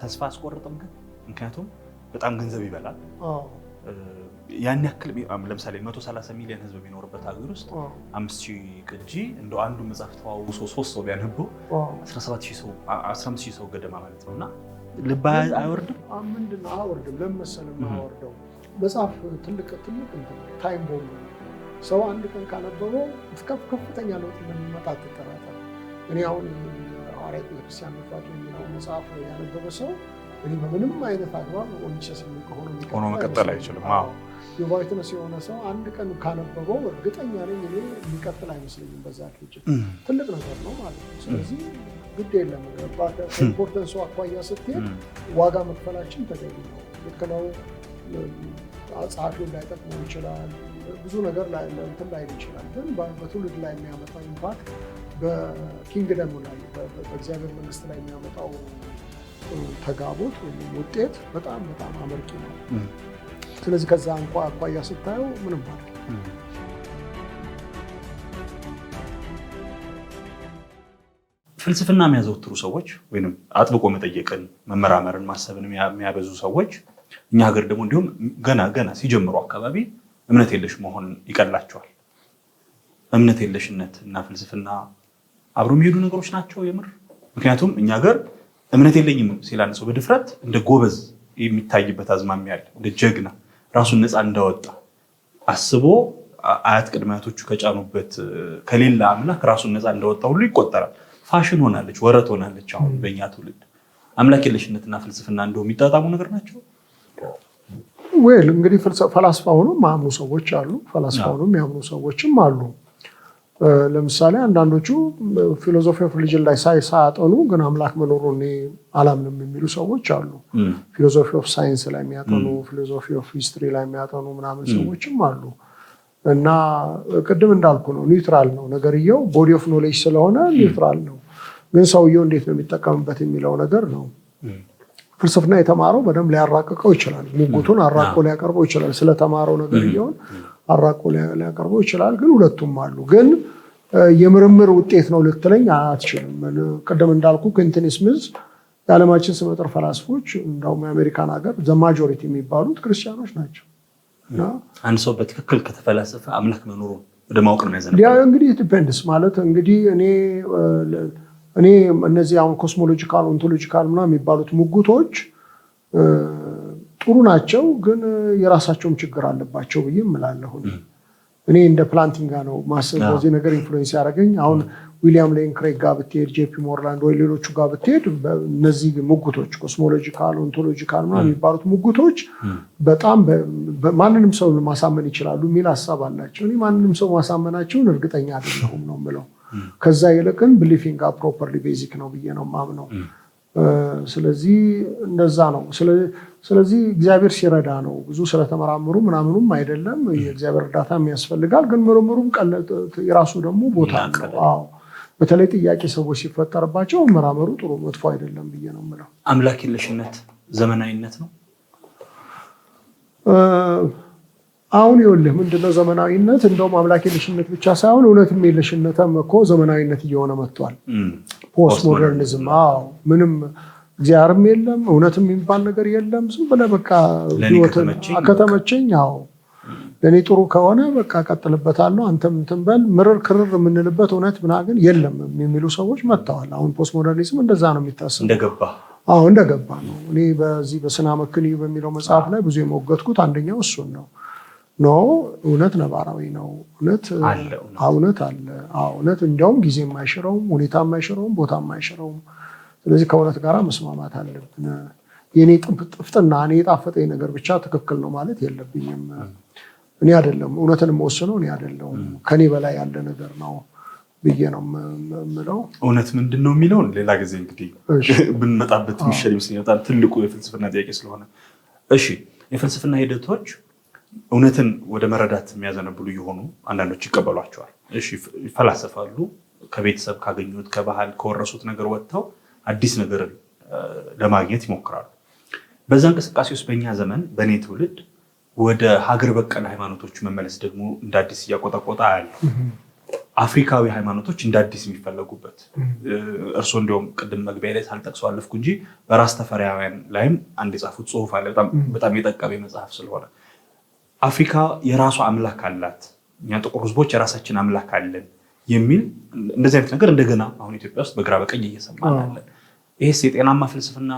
ተስፋ አስቆርጥም ግን ምክንያቱም በጣም ገንዘብ ይበላል ያን ያክል ለምሳሌ 130 ሚሊዮን ህዝብ የሚኖርበት ሀገር ውስጥ 5000 ቅጂ እንደው አንዱ መጽሐፍ ተዋውሶ 3 ሰው ቢያነበው 15000 ሰው ገደማ ማለት ነውና ልብ አይወርድም ምንድነው አወርድም ለምሳሌም አወርደው መጽሐፍ ትልቅ ታይም ቦምብ ሰው አንድ ቀን ካነበበው ከፍተኛ ለውጥ እንደሚመጣ ተጠራጠረ እኔ አሁን ሐዋርያት ቤተክርስቲያን መፋቱ የሚለው መጽሐፍ ያነበበ ሰው እኔ በምንም አይነት አግባብ ኦንቸስ ሆኖ መቀጠል አይችልም የቫይትነስ የሆነ ሰው አንድ ቀን ካነበበው እርግጠኛ ነኝ እኔ የሚቀጥል አይመስለኝም በዛ ልጅ ትልቅ ነገር ነው ማለት ነው ስለዚህ ግድ የለም ኢምፖርታንሱ አኳያ ስትሄድ ዋጋ መክፈላችን ተገቢ ነው ልክ ነው ጸሐፊው ላይጠቅመው ይችላል ብዙ ነገር ላይ እንትን ላይ ይችላል ግን በትውልድ ላይ የሚያመጣው ኢምፓክት በኪንግደሙ ላይ በእግዚአብሔር መንግስት ላይ የሚያመጣው ተጋቦት ወይም ውጤት በጣም በጣም አመርቂ ነው ስለዚህ ከዛ አኳያ ስታየው ምንም ማለት ፍልስፍና የሚያዘወትሩ ሰዎች ወይንም አጥብቆ መጠየቅን መመራመርን ማሰብን የሚያበዙ ሰዎች እኛ ሀገር ደግሞ እንዲሁም ገና ሲጀምሩ አካባቢ እምነት የለሽ መሆን ይቀላቸዋል እምነት የለሽነት እና ፍልስፍና አብሮ የሚሄዱ ነገሮች ናቸው የምር ምክንያቱም እኛ ሀገር እምነት የለኝም ሲላን ሰው በድፍረት እንደ ጎበዝ የሚታይበት አዝማሚያ አለ እንደ ጀግና ራሱን ነፃ እንዳወጣ አስቦ አያት ቅድሚያቶቹ ከጫኑበት ከሌላ አምላክ ራሱን ነፃ እንዳወጣ ሁሉ ይቆጠራል ፋሽን ሆናለች ወረት ሆናለች አሁን በእኛ ትውልድ አምላክ የለሽነትና ፍልስፍና እንደው የሚጣጣሙ ነገር ናቸው ወይል እንግዲህ ፈላስፋ ሆኖ ማምኑ ሰዎች አሉ ፈላስፋ ሆኖ የሚያምኑ ሰዎችም አሉ ለምሳሌ አንዳንዶቹ ፊሎሶፊ ኦፍ ሪሊጅን ላይ ሳያጠኑ ግን አምላክ መኖሩን አላምንም የሚሉ ሰዎች አሉ ፊሎሶፊ ኦፍ ሳይንስ ላይ የሚያጠኑ ፊሎሶፊ ኦፍ ሂስትሪ ላይ የሚያጠኑ ምናምን ሰዎችም አሉ እና ቅድም እንዳልኩ ነው ኒውትራል ነው ነገርየው ቦዲ ኦፍ ኖሌጅ ስለሆነ ኒውትራል ነው ግን ሰውየው እንዴት ነው የሚጠቀምበት የሚለው ነገር ነው ፍልስፍና የተማረው በደንብ ሊያራቅቀው ይችላል ሙጉቱን አራቆ ሊያቀርበው ይችላል ስለተማረው ነገርየው አራቆ ሊያቀርበው ይችላል ግን ሁለቱም አሉ ግን የምርምር ውጤት ነው ልትለኝ አትችልም ቀደም እንዳልኩ ኩዊንተን ስሚዝ የዓለማችን ስመጥር ፈላስፎች እንደውም የአሜሪካን ሀገር ዘ ማጆሪቲ የሚባሉት ክርስቲያኖች ናቸው አንድ ሰው በትክክል ከተፈላሰፈ አምላክ መኖሩን ወደ ማወቅ ነው ያዘነው ያ እንግዲህ ዲፔንድስ ማለት እንግዲህ እኔ እነዚህ አሁን ኮስሞሎጂካል ኦንቶሎጂካል ምናምን የሚባሉት ሙጉቶች ጥሩ ናቸው ግን የራሳቸውም ችግር አለባቸው ብዬ እምላለሁ እኔ እንደ ፕላንቲንግ ነው ማሰብ በዚህ ነገር ኢንፍሉዌንስ ያደረገኝ አሁን ዊሊያም ሌን ክሬግ ጋር ብትሄድ ጄፒ ሞርላንድ ወይ ሌሎቹ ጋር ብትሄድ እነዚህ ሙጉቶች ኮስሞሎጂካል ኦንቶሎጂካል ምናምን የሚባሉት ሙጉቶች በጣም ማንንም ሰው ማሳመን ይችላሉ የሚል ሀሳብ አላቸው እኔ ማንንም ሰው ማሳመናቸውን እርግጠኛ አይደለሁም ነው የምለው ከዛ ይልቅን ቢሊፊንግ ፕሮፐርሊ ቤዚክ ነው ብዬ ነው ማምነው ስለዚህ እንደዛ ነው ስለዚህ እግዚአብሔር ሲረዳ ነው ብዙ ስለተመራመሩ ምናምኑም አይደለም የእግዚአብሔር እርዳታ የሚያስፈልጋል ግን ምርምሩም የራሱ ደግሞ ቦታ አዎ በተለይ ጥያቄ ሰዎች ሲፈጠርባቸው መራመሩ ጥሩ መጥፎ አይደለም ብዬ ነው የምለው አምላክ የለሽነት ዘመናዊነት ነው አሁን ይኸውልህ ምንድነው ዘመናዊነት እንደውም አምላክ የለሽነት ብቻ ሳይሆን እውነትም የለሽነትም እኮ ዘመናዊነት እየሆነ መጥቷል ፖስት ሞደርኒዝም ምንም እግዚአብሔርም የለም እውነትም የሚባል ነገር የለም ዝም ብለህ በቃ ከተመቸኝ ለእኔ ጥሩ ከሆነ በቃ ቀጥልበታለሁ አንተም እንትን በል ምርር ክርር የምንልበት እውነት ምናምን የለም የሚሉ ሰዎች መጥተዋል አሁን ፖስት ሞደርኒዝም እንደዛ ነው የሚታሰበው እንደገባ ነው እኔ በዚህ በስና መክኒ በሚለው መጽሐፍ ላይ ብዙ የሞገትኩት አንደኛው እሱን ነው እውነት ነባራዊ ነው እውነት አለ እውነት እንዲያውም ጊዜ የማይሽረውም ሁኔታ የማይሽረውም ቦታ የማይሽረውም ስለዚህ ከእውነት ጋር መስማማት አለብን የኔ ጥፍጥና እኔ የጣፈጠኝ ነገር ብቻ ትክክል ነው ማለት የለብኝም እኔ አይደለም እውነትን የምወስነው እኔ አይደለም ከኔ በላይ ያለ ነገር ነው ብዬ ነው የምለው እውነት ምንድነው የሚለውን ሌላ ጊዜ እንግዲህ ብንመጣበት የሚሻል ይመስለኛል ትልቁ የፍልስፍና ጥያቄ ስለሆነ እሺ የፍልስፍና ሂደቶች እውነትን ወደ መረዳት የሚያዘነብሉ የሆኑ አንዳንዶች ይቀበሏቸዋል እሺ ይፈላሰፋሉ ከቤተሰብ ካገኙት ከባህል ከወረሱት ነገር ወጥተው አዲስ ነገር ለማግኘት ይሞክራሉ በዛ እንቅስቃሴ ውስጥ በእኛ ዘመን በኔ ትውልድ ወደ ሀገር በቀል ሃይማኖቶች መመለስ ደግሞ እንደ አዲስ እያቆጣቆጣ ያለው አፍሪካዊ ሃይማኖቶች እንደ አዲስ የሚፈለጉበት እርስዎ እንዲሁም ቅድም መግቢያ ላይ ሳልጠቅሰው አለፍኩ እንጂ በራስ ተፈሪያውያን ላይም አንድ የጻፉት ጽሁፍ አለ። በጣም የጠቀመ መጽሐፍ ስለሆነ አፍሪካ የራሷ አምላክ አላት፣ እኛ ጥቁር ህዝቦች የራሳችን አምላክ አለን የሚል እንደዚህ አይነት ነገር እንደገና አሁን ኢትዮጵያ ውስጥ በግራ በቀኝ እየሰማን አለን። ይሄስ የጤናማ ፍልስፍና?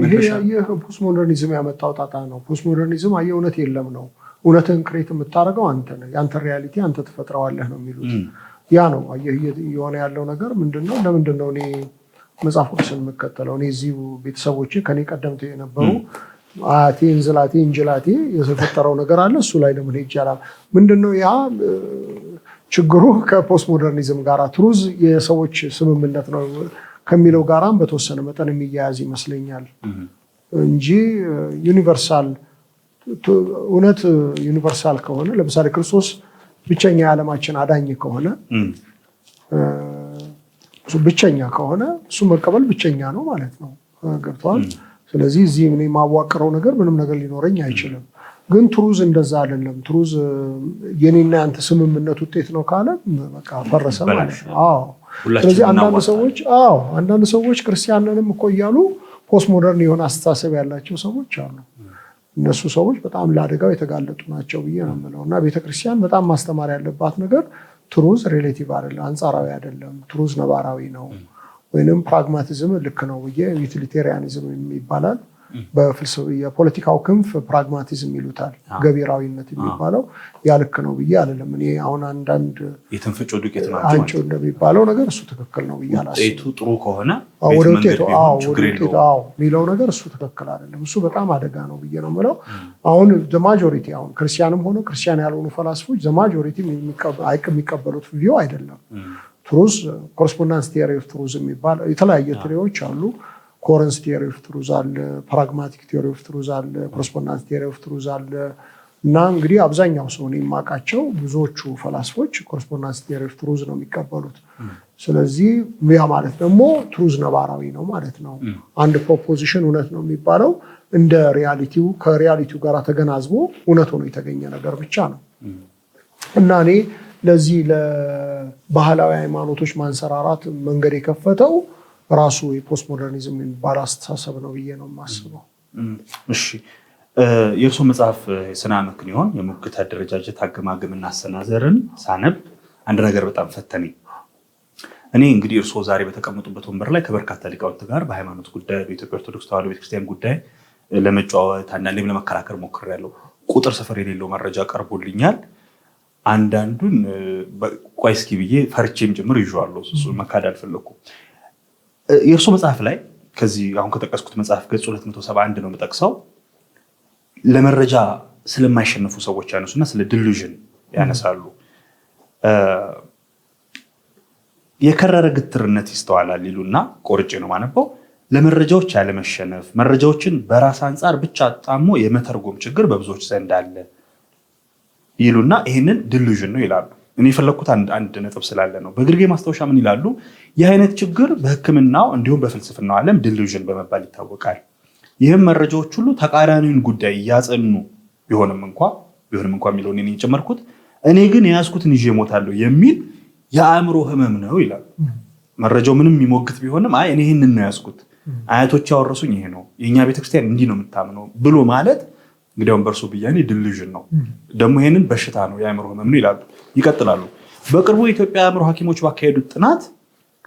ይሄ ፖስት ሞደርኒዝም ያመጣው ጣጣ ነው። ፖስት ሞደርኒዝም እውነት የለም ነው። እውነትን ክሬት የምታደርገው አንተ ነህ፣ የአንተ ሪያሊቲ አንተ ትፈጥረዋለህ ነው የሚሉት። ያ ነው የሆነ ያለው ነገር ምንድነው? ለምንድነው እኔ መጽሐፍ ቅዱስን የምከተለው? እኔ እዚሁ ቤተሰቦቼ ከኔ ቀደምት የነበሩ አያቴ እንዝላቴ እንጅላቴ የተፈጠረው ነገር አለ። እሱ ላይ ለምን ይቻላል? ምንድነው ያ ችግሩ? ከፖስት ሞደርኒዝም ጋር ትሩዝ የሰዎች ስምምነት ነው ከሚለው ጋራም በተወሰነ መጠን የሚያያዝ ይመስለኛል እንጂ ዩኒቨርሳል እውነት ዩኒቨርሳል ከሆነ ለምሳሌ ክርስቶስ ብቸኛ የዓለማችን አዳኝ ከሆነ ብቸኛ ከሆነ እሱ መቀበል ብቸኛ ነው ማለት ነው። ገብቷል? ስለዚህ እዚህ እኔ የማዋቅረው ነገር ምንም ነገር ሊኖረኝ አይችልም። ግን ትሩዝ እንደዛ አይደለም። ትሩዝ የኔና ያንተ ስምምነት ውጤት ነው ካለ በቃ ፈረሰ ማለት ነው። ስለዚህ አንዳንድ ሰዎች ክርስቲያንንም እኮ እያሉ ፖስት ሞደርን የሆነ አስተሳሰብ ያላቸው ሰዎች አሉ። እነሱ ሰዎች በጣም ለአደጋው የተጋለጡ ናቸው ብዬ ነው የምለው። እና ቤተክርስቲያን በጣም ማስተማር ያለባት ነገር ትሩዝ ሪሌቲቭ አይደለም፣ አንጻራዊ አይደለም። ትሩዝ ነባራዊ ነው። ወይንም ፕራግማቲዝም ልክ ነው ብዬ ዩቲሊቴሪያኒዝም ይባላል። የፖለቲካው ክንፍ ፕራግማቲዝም ይሉታል። ገቢራዊነት የሚባለው ያ ልክ ነው ብዬ አይደለም። እኔ አሁን አንዳንድ የተንፈጮ ዱቄት ናቸው እንደሚባለው ነገር እሱ ትክክል ነው ብዬ አላስብም። ውጤቱ ጥሩ ከሆነ ወደ ውጤቱ የሚለው ነገር እሱ ትክክል አይደለም። እሱ በጣም አደጋ ነው ብዬ ነው የምለው። አሁን ማጆሪቲ አሁን ክርስቲያንም ሆነ ክርስቲያን ያልሆኑ ፈላስፎች ማጆሪቲ የሚቀበሉት ቪው አይደለም። ትሩዝ ኮረስፖንዳንስ ቲዮሪ ኦፍ ትሩዝ የሚባል የተለያየ ቲዮሪዎች አሉ። ኮረንስ ቲዮሪ ኦፍ ትሩዝ አለ፣ ፕራግማቲክ ቲዮሪ ኦፍ ትሩዝ አለ፣ ኮረስፖንዳንስ ቲዮሪ ኦፍ ትሩዝ አለ። እና እንግዲህ አብዛኛው ሰው እኔ የማውቃቸው ብዙዎቹ ፈላስፎች ኮረስፖንዳንስ ቲዮሪ ኦፍ ትሩዝ ነው የሚቀበሉት። ስለዚህ ያ ማለት ደግሞ ትሩዝ ነባራዊ ነው ማለት ነው። አንድ ፕሮፖዚሽን እውነት ነው የሚባለው እንደ ሪያሊቲው ከሪያሊቲው ጋር ተገናዝቦ እውነት ሆኖ የተገኘ ነገር ብቻ ነው። እና እኔ ለዚህ ለባህላዊ ሃይማኖቶች ማንሰራራት መንገድ የከፈተው ራሱ የፖስት ሞደርኒዝም የሚባል አስተሳሰብ ነው ብዬ ነው የማስበው። እሺ፣ የእርሶ መጽሐፍ የስነ አመክንዮን የሙግት አደረጃጀት አገማገምና አሰናዘርን ሳነብ አንድ ነገር በጣም ፈተነኝ። እኔ እንግዲህ እርሶ ዛሬ በተቀመጡበት ወንበር ላይ ከበርካታ ሊቃውንት ጋር በሃይማኖት ጉዳይ በኢትዮጵያ ኦርቶዶክስ ተዋሕዶ ቤተክርስቲያን ጉዳይ ለመጫወት አንዳንዴም ለመከራከር ሞክሬያለሁ። ቁጥር ስፍር የሌለው መረጃ ቀርቦልኛል። አንዳንዱን ቆይ እስኪ ብዬ ፈርቼም ጭምር ይዤዋለሁ። እሱ መካድ አልፈለኩም። የእርሶ መጽሐፍ ላይ ከዚህ አሁን ከጠቀስኩት መጽሐፍ ገጽ 271 ነው የምጠቅሰው። ለመረጃ ስለማይሸነፉ ሰዎች ያነሱና ስለ ዲሉዥን ያነሳሉ። የከረረ ግትርነት ይስተዋላል ይሉና ቆርጬ ነው ማነበው። ለመረጃዎች ያለመሸነፍ፣ መረጃዎችን በራስ አንጻር ብቻ ጣሞ የመተርጎም ችግር በብዙዎች ዘንድ አለ ይሉና ይህንን ዲሉዥን ነው ይላሉ። እኔ የፈለግኩት አንድ ነጥብ ስላለ ነው። በግርጌ ማስታወሻ ምን ይላሉ? ይህ አይነት ችግር በሕክምናው እንዲሁም በፍልስፍናው ዓለም ዲሉዥን በመባል ይታወቃል። ይህም መረጃዎች ሁሉ ተቃራኒውን ጉዳይ እያጸኑ ቢሆንም እንኳ የሚለውን እኔ ጨመርኩት። እኔ ግን የያዝኩትን ይዤ እሞታለሁ የሚል የአእምሮ ህመም ነው ይላሉ። መረጃው ምንም የሚሞግት ቢሆንም እኔ ይህንን ነው ያዝኩት፣ አያቶች ያወረሱኝ ይሄ ነው፣ የእኛ ቤተክርስቲያን እንዲህ ነው የምታምነው ብሎ ማለት እንግዲያውም በእርሱ ብያኔ ዲሉዥን ነው። ደግሞ ይሄንን በሽታ ነው የአእምሮ ህመም ነው ይላሉ። ይቀጥላሉ። በቅርቡ የኢትዮጵያ አእምሮ ሐኪሞች ባካሄዱት ጥናት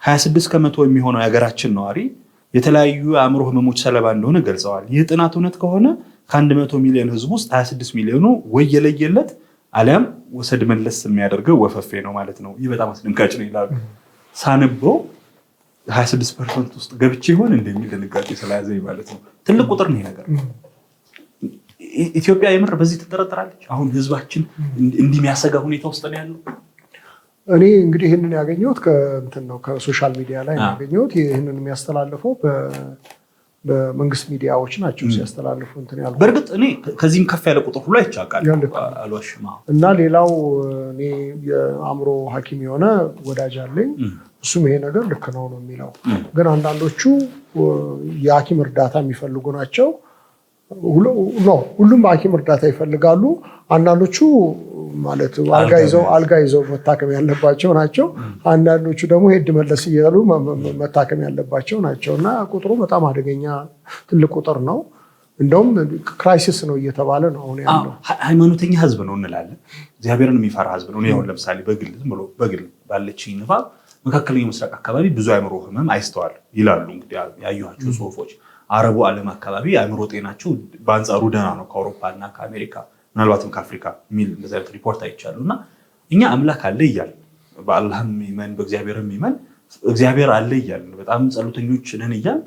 26% የሚሆነው የሀገራችን ነዋሪ የተለያዩ የአእምሮ ህመሞች ሰለባ እንደሆነ ገልጸዋል። ይህ ጥናት እውነት ከሆነ ከ100 ሚሊዮን ህዝብ ውስጥ 26 ሚሊዮኑ ወይ የለየለት አሊያም ወሰድ መለስ የሚያደርገው ወፈፌ ነው ማለት ነው። ይህ በጣም አስደንጋጭ ነው ይላሉ። ሳነበው 26% ውስጥ ገብቼ ይሆን እንደሚል ድንጋጤ ስለያዘኝ ማለት ነው። ትልቅ ቁጥር ነው ይሄ ነገር። ኢትዮጵያ የምር በዚህ ትጠረጠራለች? አሁን ህዝባችን እንዲህ የሚያሰጋ ሁኔታ ውስጥ ነው ያለው? እኔ እንግዲህ ይህንን ያገኘሁት ከሶሻል ሚዲያ ላይ ያገኘሁት። ይህንን የሚያስተላልፈው በመንግስት ሚዲያዎች ናቸው ሲያስተላልፉ እንትን ያልኩት። በእርግጥ እኔ ከዚህም ከፍ ያለ ቁጥር ሁሉ አይቻቃል አልዋሽም። እና ሌላው እኔ የአእምሮ ሐኪም የሆነ ወዳጅ አለኝ። እሱም ይሄ ነገር ልክ ነው ነው የሚለው። ግን አንዳንዶቹ የሐኪም እርዳታ የሚፈልጉ ናቸው። ሁሉም በሐኪም እርዳታ ይፈልጋሉ። አንዳንዶቹ ማለት አልጋ ይዘው መታከም ያለባቸው ናቸው። አንዳንዶቹ ደግሞ ሄድ መለስ እያሉ መታከም ያለባቸው ናቸው እና ቁጥሩ በጣም አደገኛ ትልቅ ቁጥር ነው። እንደውም ክራይሲስ ነው እየተባለ ነው አሁን ያለው። ሃይማኖተኛ ህዝብ ነው እንላለን። እግዚአብሔርን የሚፈራ ህዝብ ነው። አሁን ለምሳሌ በግል ባለችኝ ንባብ መካከለኛው ምስራቅ አካባቢ ብዙ አእምሮ ህመም አይስተዋልም ይላሉ። እንግዲህ ያዩዋቸው ጽሁፎች አረቡ ዓለም አካባቢ አእምሮ ጤናቸው በአንጻሩ ደህና ነው ከአውሮፓ እና ከአሜሪካ ምናልባትም ከአፍሪካ የሚል እንደዚህ አይነት ሪፖርት አይቻሉ እና እኛ አምላክ አለ እያልን በአላህም ይመን በእግዚአብሔርም ይመን እግዚአብሔር አለ እያልን በጣም ጸሎተኞች ነን እያልን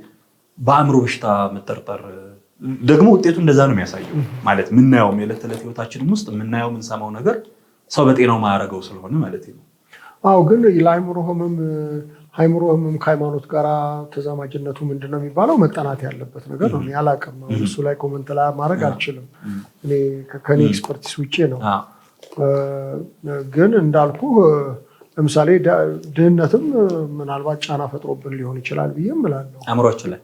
በአእምሮ በሽታ መጠርጠር ደግሞ ውጤቱ እንደዛ ነው የሚያሳየው። ማለት ምናየው የዕለት ተዕለት ህይወታችንም ውስጥ ምናየው የምንሰማው ነገር ሰው በጤናው ማያረገው ስለሆነ ማለት ነው። አዎ ግን ለአእምሮ ህመም ከሃይማኖት ጋር ተዛማጅነቱ ምንድን ነው የሚባለው መጠናት ያለበት ነገር ነው። ያላቅም እሱ ላይ ኮመንት ላይ ማድረግ አልችልም። እኔ ከኔ ኤክስፐርቲስ ውጭ ነው። ግን እንዳልኩ ለምሳሌ ድህነትም ምናልባት ጫና ፈጥሮብን ሊሆን ይችላል ብዬ እላለሁ። አእምሮአችን ላይ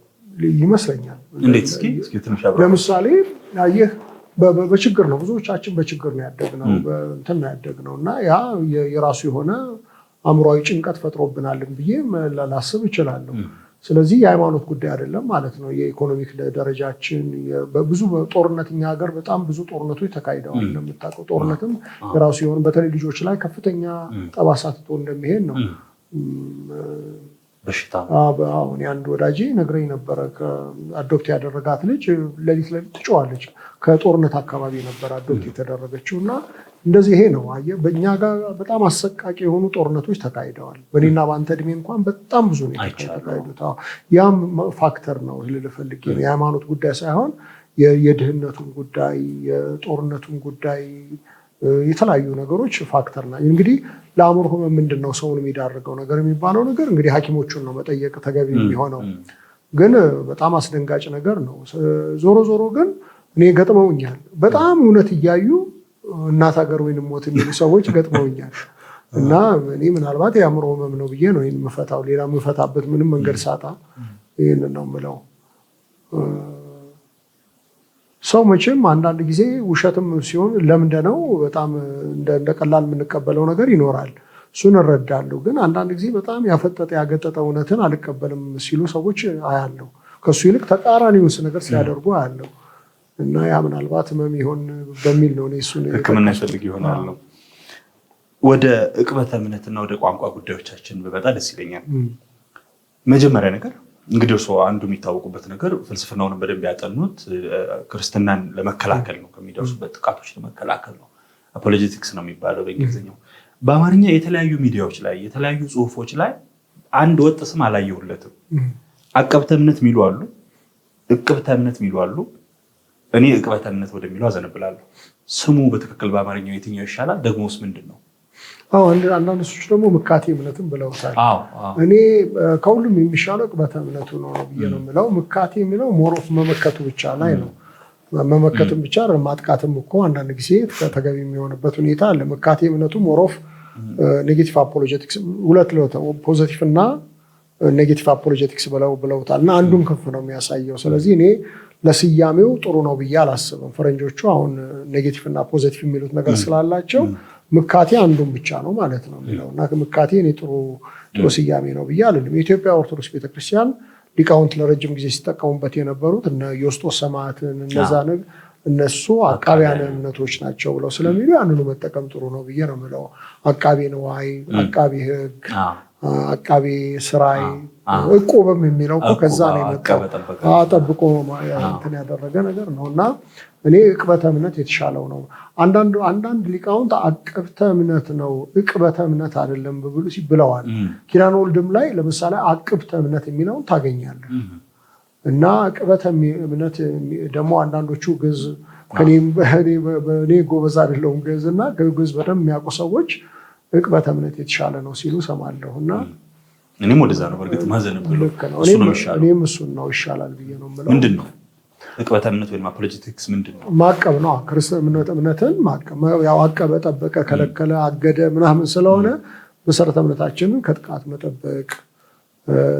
ይመስለኛል። እንዴት? እስኪ ለምሳሌ ይህ በችግር ነው። ብዙዎቻችን በችግር ነው ያደግነው፣ በእንትን ነው ያደግነው እና ያ የራሱ የሆነ አእምሯዊ ጭንቀት ፈጥሮብናልን ብዬ ላስብ እችላለሁ። ስለዚህ የሃይማኖት ጉዳይ አይደለም ማለት ነው። የኢኮኖሚክ ደረጃችን ብዙ ጦርነት፣ እኛ ሀገር በጣም ብዙ ጦርነቶች ተካሂደዋል። እንደምታውቀው ጦርነትም የራሱ የሆነ በተለይ ልጆች ላይ ከፍተኛ ጠባሳ ትቶ እንደሚሄድ ነው። በሽታ አሁን አንድ ወዳጄ ነግረኝ ነበረ። አዶፕት ያደረጋት ልጅ ሌሊት ትጮዋለች። ከጦርነት አካባቢ ነበር አዶፕት የተደረገችው እና እንደዚህ ይሄ ነው። አየህ በእኛ ጋር በጣም አሰቃቂ የሆኑ ጦርነቶች ተካሂደዋል። በእኔና በአንተ እድሜ እንኳን በጣም ብዙ ነው የተካሄዱት። ያም ፋክተር ነው ልልህ ፈልጌ ነው። የሃይማኖት ጉዳይ ሳይሆን የድህነቱን ጉዳይ፣ የጦርነቱን ጉዳይ፣ የተለያዩ ነገሮች ፋክተር ናቸው። እንግዲህ ለአእምሮ ህመም ምንድን ነው ሰውን የሚዳርገው ነገር የሚባለው ነገር እንግዲህ ሐኪሞቹን ነው መጠየቅ ተገቢ የሚሆነው። ግን በጣም አስደንጋጭ ነገር ነው። ዞሮ ዞሮ ግን እኔ ገጥመውኛል። በጣም እውነት እያዩ እናት ሀገር ወይንም ሞት የሚሉ ሰዎች ገጥመውኛል እና እኔ ምናልባት የአእምሮ ህመም ነው ብዬ ነው ይህን የምፈታው። ሌላ የምፈታበት ምንም መንገድ ሳጣ ይህንን ነው የምለው። ሰው መቼም አንዳንድ ጊዜ ውሸትም ሲሆን ለምንድነው በጣም እንደ ቀላል የምንቀበለው ነገር ይኖራል። እሱን እረዳለሁ። ግን አንዳንድ ጊዜ በጣም ያፈጠጠ ያገጠጠ እውነትን አልቀበልም ሲሉ ሰዎች አያለሁ። ከሱ ይልቅ ተቃራኒውን ነገር ሲያደርጉ አያለሁ እና ያ ምናልባት ህመም ይሆን በሚል ነው እሱን ሕክምና ይፈልግ ይሆናል ነው። ወደ ዕቅበተ እምነትና ወደ ቋንቋ ጉዳዮቻችን በበጣ ደስ ይለኛል። መጀመሪያ ነገር እንግዲህ እርስዎ አንዱ የሚታወቁበት ነገር ፍልስፍናውን በደንብ ያጠኑት ክርስትናን ለመከላከል ነው፣ ከሚደርሱበት ጥቃቶች ለመከላከል ነው። አፖሎጀቲክስ ነው የሚባለው በእንግሊዝኛው። በአማርኛ የተለያዩ ሚዲያዎች ላይ የተለያዩ ጽሁፎች ላይ አንድ ወጥ ስም አላየሁለትም። አቀብተ እምነት የሚሉ አሉ፣ ዕቅብተ እምነት የሚሉ አሉ። እኔ ዕቅበተ እምነት ወደሚለው አዘነብላለሁ። ስሙ በትክክል በአማርኛው የትኛው ይሻላል? ደግሞስ ምንድን ነው? አንዳንድ ሰዎች ደግሞ ምካቴ እምነትም ብለውታል። እኔ ከሁሉም የሚሻለው ዕቅበተ እምነቱ ነው ብዬ ነው የምለው። ምካቴ የሚለው ሞሮፍ መመከቱ ብቻ ላይ ነው። መመከትም ብቻ ማጥቃትም እኮ አንዳንድ ጊዜ ተገቢ የሚሆንበት ሁኔታ አለ። ምካቴ እምነቱ ሞሮፍ ኔጌቲቭ አፖሎጀቲክስ ሁለት ፖዘቲቭ እና ኔጌቲቭ አፖሎጀቲክስ ብለውታል እና አንዱን ክንፍ ነው የሚያሳየው። ስለዚህ እኔ ለስያሜው ጥሩ ነው ብዬ አላስብም። ፈረንጆቹ አሁን ኔጌቲቭ እና ፖዘቲቭ የሚሉት ነገር ስላላቸው ምካቴ አንዱን ብቻ ነው ማለት ነው የሚለው እና ምካቴ እኔ ጥሩ ስያሜ ነው ብዬ አልልም። የኢትዮጵያ ኦርቶዶክስ ቤተክርስቲያን ሊቃውንት ለረጅም ጊዜ ሲጠቀሙበት የነበሩት እነ ዮስጦስ ሰማዕትን እነሱ አቃቢያነ እምነቶች ናቸው ብለው ስለሚሉ ያንኑ መጠቀም ጥሩ ነው ብዬ ነው የምለው። አቃቤ ንዋይ፣ አቃቤ ሕግ፣ አቃቤ ስራይ፣ ዕቁብም የሚለው ከዛ ነው የመጣው። ጠብቆ እንትን ያደረገ ነገር ነው እና እኔ ዕቅበተ እምነት የተሻለው ነው። አንዳንድ ሊቃውንት አቅብተ እምነት ነው ዕቅበተ እምነት አይደለም ብለዋል። ኪዳነ ወልድም ላይ ለምሳሌ አቅብተ እምነት የሚለውን ታገኛለህ እና ዕቅበተ እምነት ደግሞ አንዳንዶቹ ግዕዝ እኔ ጎበዝ አይደለሁም ግዕዝ እና ግዕዝ በደንብ የሚያውቁ ሰዎች ዕቅበተ እምነት የተሻለ ነው ሲሉ ሰማለሁ እና እኔም ወደዛ ነው በእርግጥ ማዘን ብለው እኔም እሱን ነው ይሻላል ብዬ ነው የምለው። ምንድን ነው ዕቅበተ እምነት ወይም አፖሎጀቲክስ ምንድን ነው? ማቀብ ነው። እምነትን ማቀብ ያው አቀበ፣ ጠበቀ፣ ከለከለ፣ አገደ ምናምን ስለሆነ መሰረተ እምነታችንን ከጥቃት መጠበቅ፣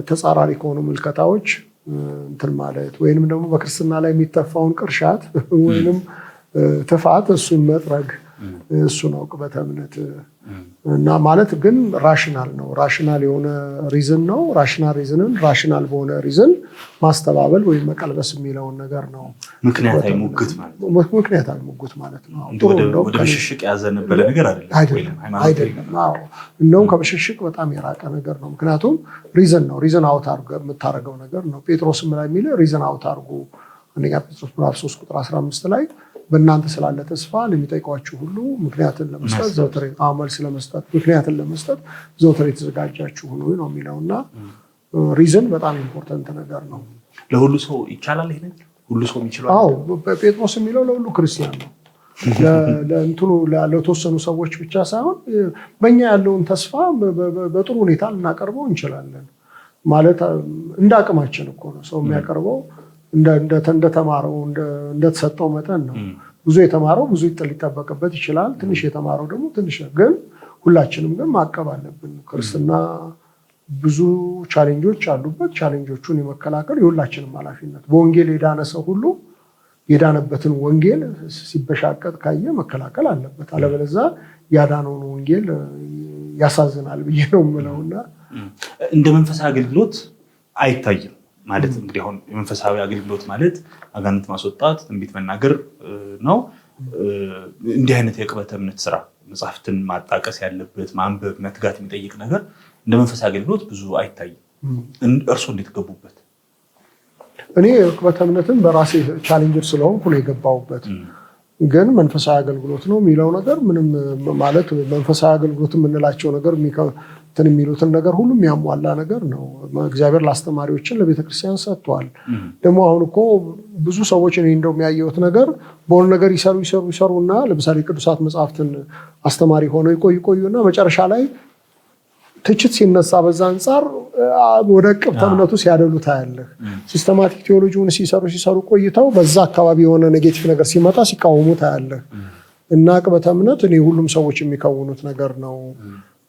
ተጻራሪ ከሆኑ ምልከታዎች እንትን ማለት ወይንም ደግሞ በክርስትና ላይ የሚተፋውን ቅርሻት ወይንም ትፋት እሱን መጥረግ እሱ ነው ቅበተ እምነት። እና ማለት ግን ራሽናል ነው። ራሽናል የሆነ ሪዝን ነው። ራሽናል ሪዝንን ራሽናል በሆነ ሪዝን ማስተባበል ወይም መቀልበስ የሚለውን ነገር ነው። ምክንያታዊ ሙግት ማለት ነው። ምክንያታዊ ሙግት ማለት ነው። ወደ ብሽሽቅ ያዘነበለ ነገር አይደለም። እንደውም ከብሽሽቅ በጣም የራቀ ነገር ነው። ምክንያቱም ሪዝን ነው። ሪዝን አውት የምታደርገው ነገር ነው። ጴጥሮስም ላይ የሚል ሪዝን አውት አድርጉ አንደኛ ጴጥሮስ ምዕራፍ 3 ቁጥር 15 ላይ በእናንተ ስላለ ተስፋ ለሚጠይቋችሁ ሁሉ ምክንያትን ለመስጠት ዘወትር መልስ ለመስጠት ምክንያትን ለመስጠት ዘወትር የተዘጋጃችሁ ሁኑ ነው የሚለውና ሪዝን በጣም ኢምፖርታንት ነገር ነው። ለሁሉ ሰው ይቻላል። ይሄን ሁሉ ሰው ይችላል። አዎ ጴጥሮስ የሚለው ለሁሉ ክርስቲያን ነው። ለእንትኑ ለተወሰኑ ሰዎች ብቻ ሳይሆን በእኛ ያለውን ተስፋ በጥሩ ሁኔታ ልናቀርበው እንችላለን። ማለት እንደ አቅማችን እኮ ነው ሰው የሚያቀርበው እንደተማረው እንደተሰጠው መጠን ነው። ብዙ የተማረው ብዙ ሊጠበቅበት ይችላል። ትንሽ የተማረው ደግሞ ትንሽ። ግን ሁላችንም ግን ማቀብ አለብን። ክርስትና ብዙ ቻሌንጆች አሉበት። ቻሌንጆቹን የመከላከል የሁላችንም ኃላፊነት። በወንጌል የዳነ ሰው ሁሉ የዳነበትን ወንጌል ሲበሻቀጥ ካየ መከላከል አለበት። አለበለዚያ ያዳነውን ወንጌል ያሳዝናል ብዬ ነው የምለውና እንደ መንፈሳዊ አገልግሎት አይታይም ማለት እንግዲህ አሁን የመንፈሳዊ አገልግሎት ማለት አጋንንት ማስወጣት፣ ትንቢት መናገር ነው። እንዲህ አይነት የቅበተ እምነት ስራ መጽሐፍትን ማጣቀስ ያለበት ማንበብ፣ መትጋት የሚጠይቅ ነገር እንደ መንፈሳዊ አገልግሎት ብዙ አይታይም። እርስዎ እንዴት ገቡበት? እኔ ቅበተ እምነትን በራሴ ቻሌንጀር ስለሆንኩ ነው የገባሁበት። ግን መንፈሳዊ አገልግሎት ነው የሚለው ነገር ምንም ማለት መንፈሳዊ አገልግሎት የምንላቸው ነገር የሚሉትን ነገር ሁሉ የሚያሟላ ነገር ነው። እግዚአብሔር ለአስተማሪዎችን ለቤተክርስቲያን ሰጥቷል። ደግሞ አሁን እኮ ብዙ ሰዎች እኔ እንደው የሚያየሁት ነገር በሆነ ነገር ይሰሩና ለምሳሌ ቅዱሳት መጽሐፍትን አስተማሪ ሆነው ይቆዩና መጨረሻ ላይ ትችት ሲነሳ በዛ አንጻር ወደ ቅብተ እምነቱ ሲያደሉ ታያለህ። ሲስተማቲክ ቴዎሎጂውን ሲሰሩ ቆይተው በዛ አካባቢ የሆነ ኔጌቲቭ ነገር ሲመጣ ሲቃወሙ ታያለህ። እና ቅበተ እምነት እኔ ሁሉም ሰዎች የሚከውኑት ነገር ነው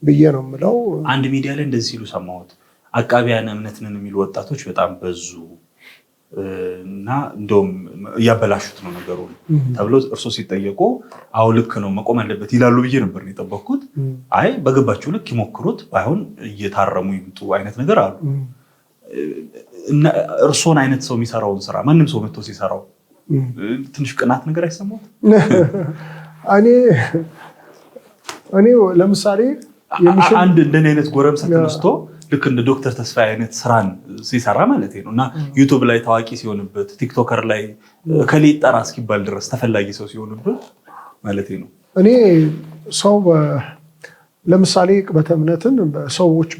ብዬ ነው የምለው። አንድ ሚዲያ ላይ እንደዚህ ሲሉ ሰማሁት። አቃቢያን እምነት ነን የሚሉ ወጣቶች በጣም በዙ እና እንደውም እያበላሹት ነው ነገሩ ተብሎ እርስዎ ሲጠየቁ አዎ ልክ ነው መቆም አለበት ይላሉ ብዬ ነበር የጠበቅኩት። አይ በገባቸው ልክ ይሞክሩት፣ ባይሆን እየታረሙ ይምጡ አይነት ነገር አሉ። እና እርስዎን አይነት ሰው የሚሰራውን ስራ ማንም ሰው መጥቶ ሲሰራው ትንሽ ቅናት ነገር አይሰማት? እኔ ለምሳሌ አንድ እንደኔ አይነት ጎረምሳ ተነስቶ ልክ እንደ ዶክተር ተስፋዬ አይነት ስራን ሲሰራ ማለት ነው እና ዩቲዩብ ላይ ታዋቂ ሲሆንበት፣ ቲክቶከር ላይ ከሌ ጠራ እስኪባል ድረስ ተፈላጊ ሰው ሲሆንበት ማለት ነው። እኔ ሰው ለምሳሌ ቅበተ እምነትን ሰዎች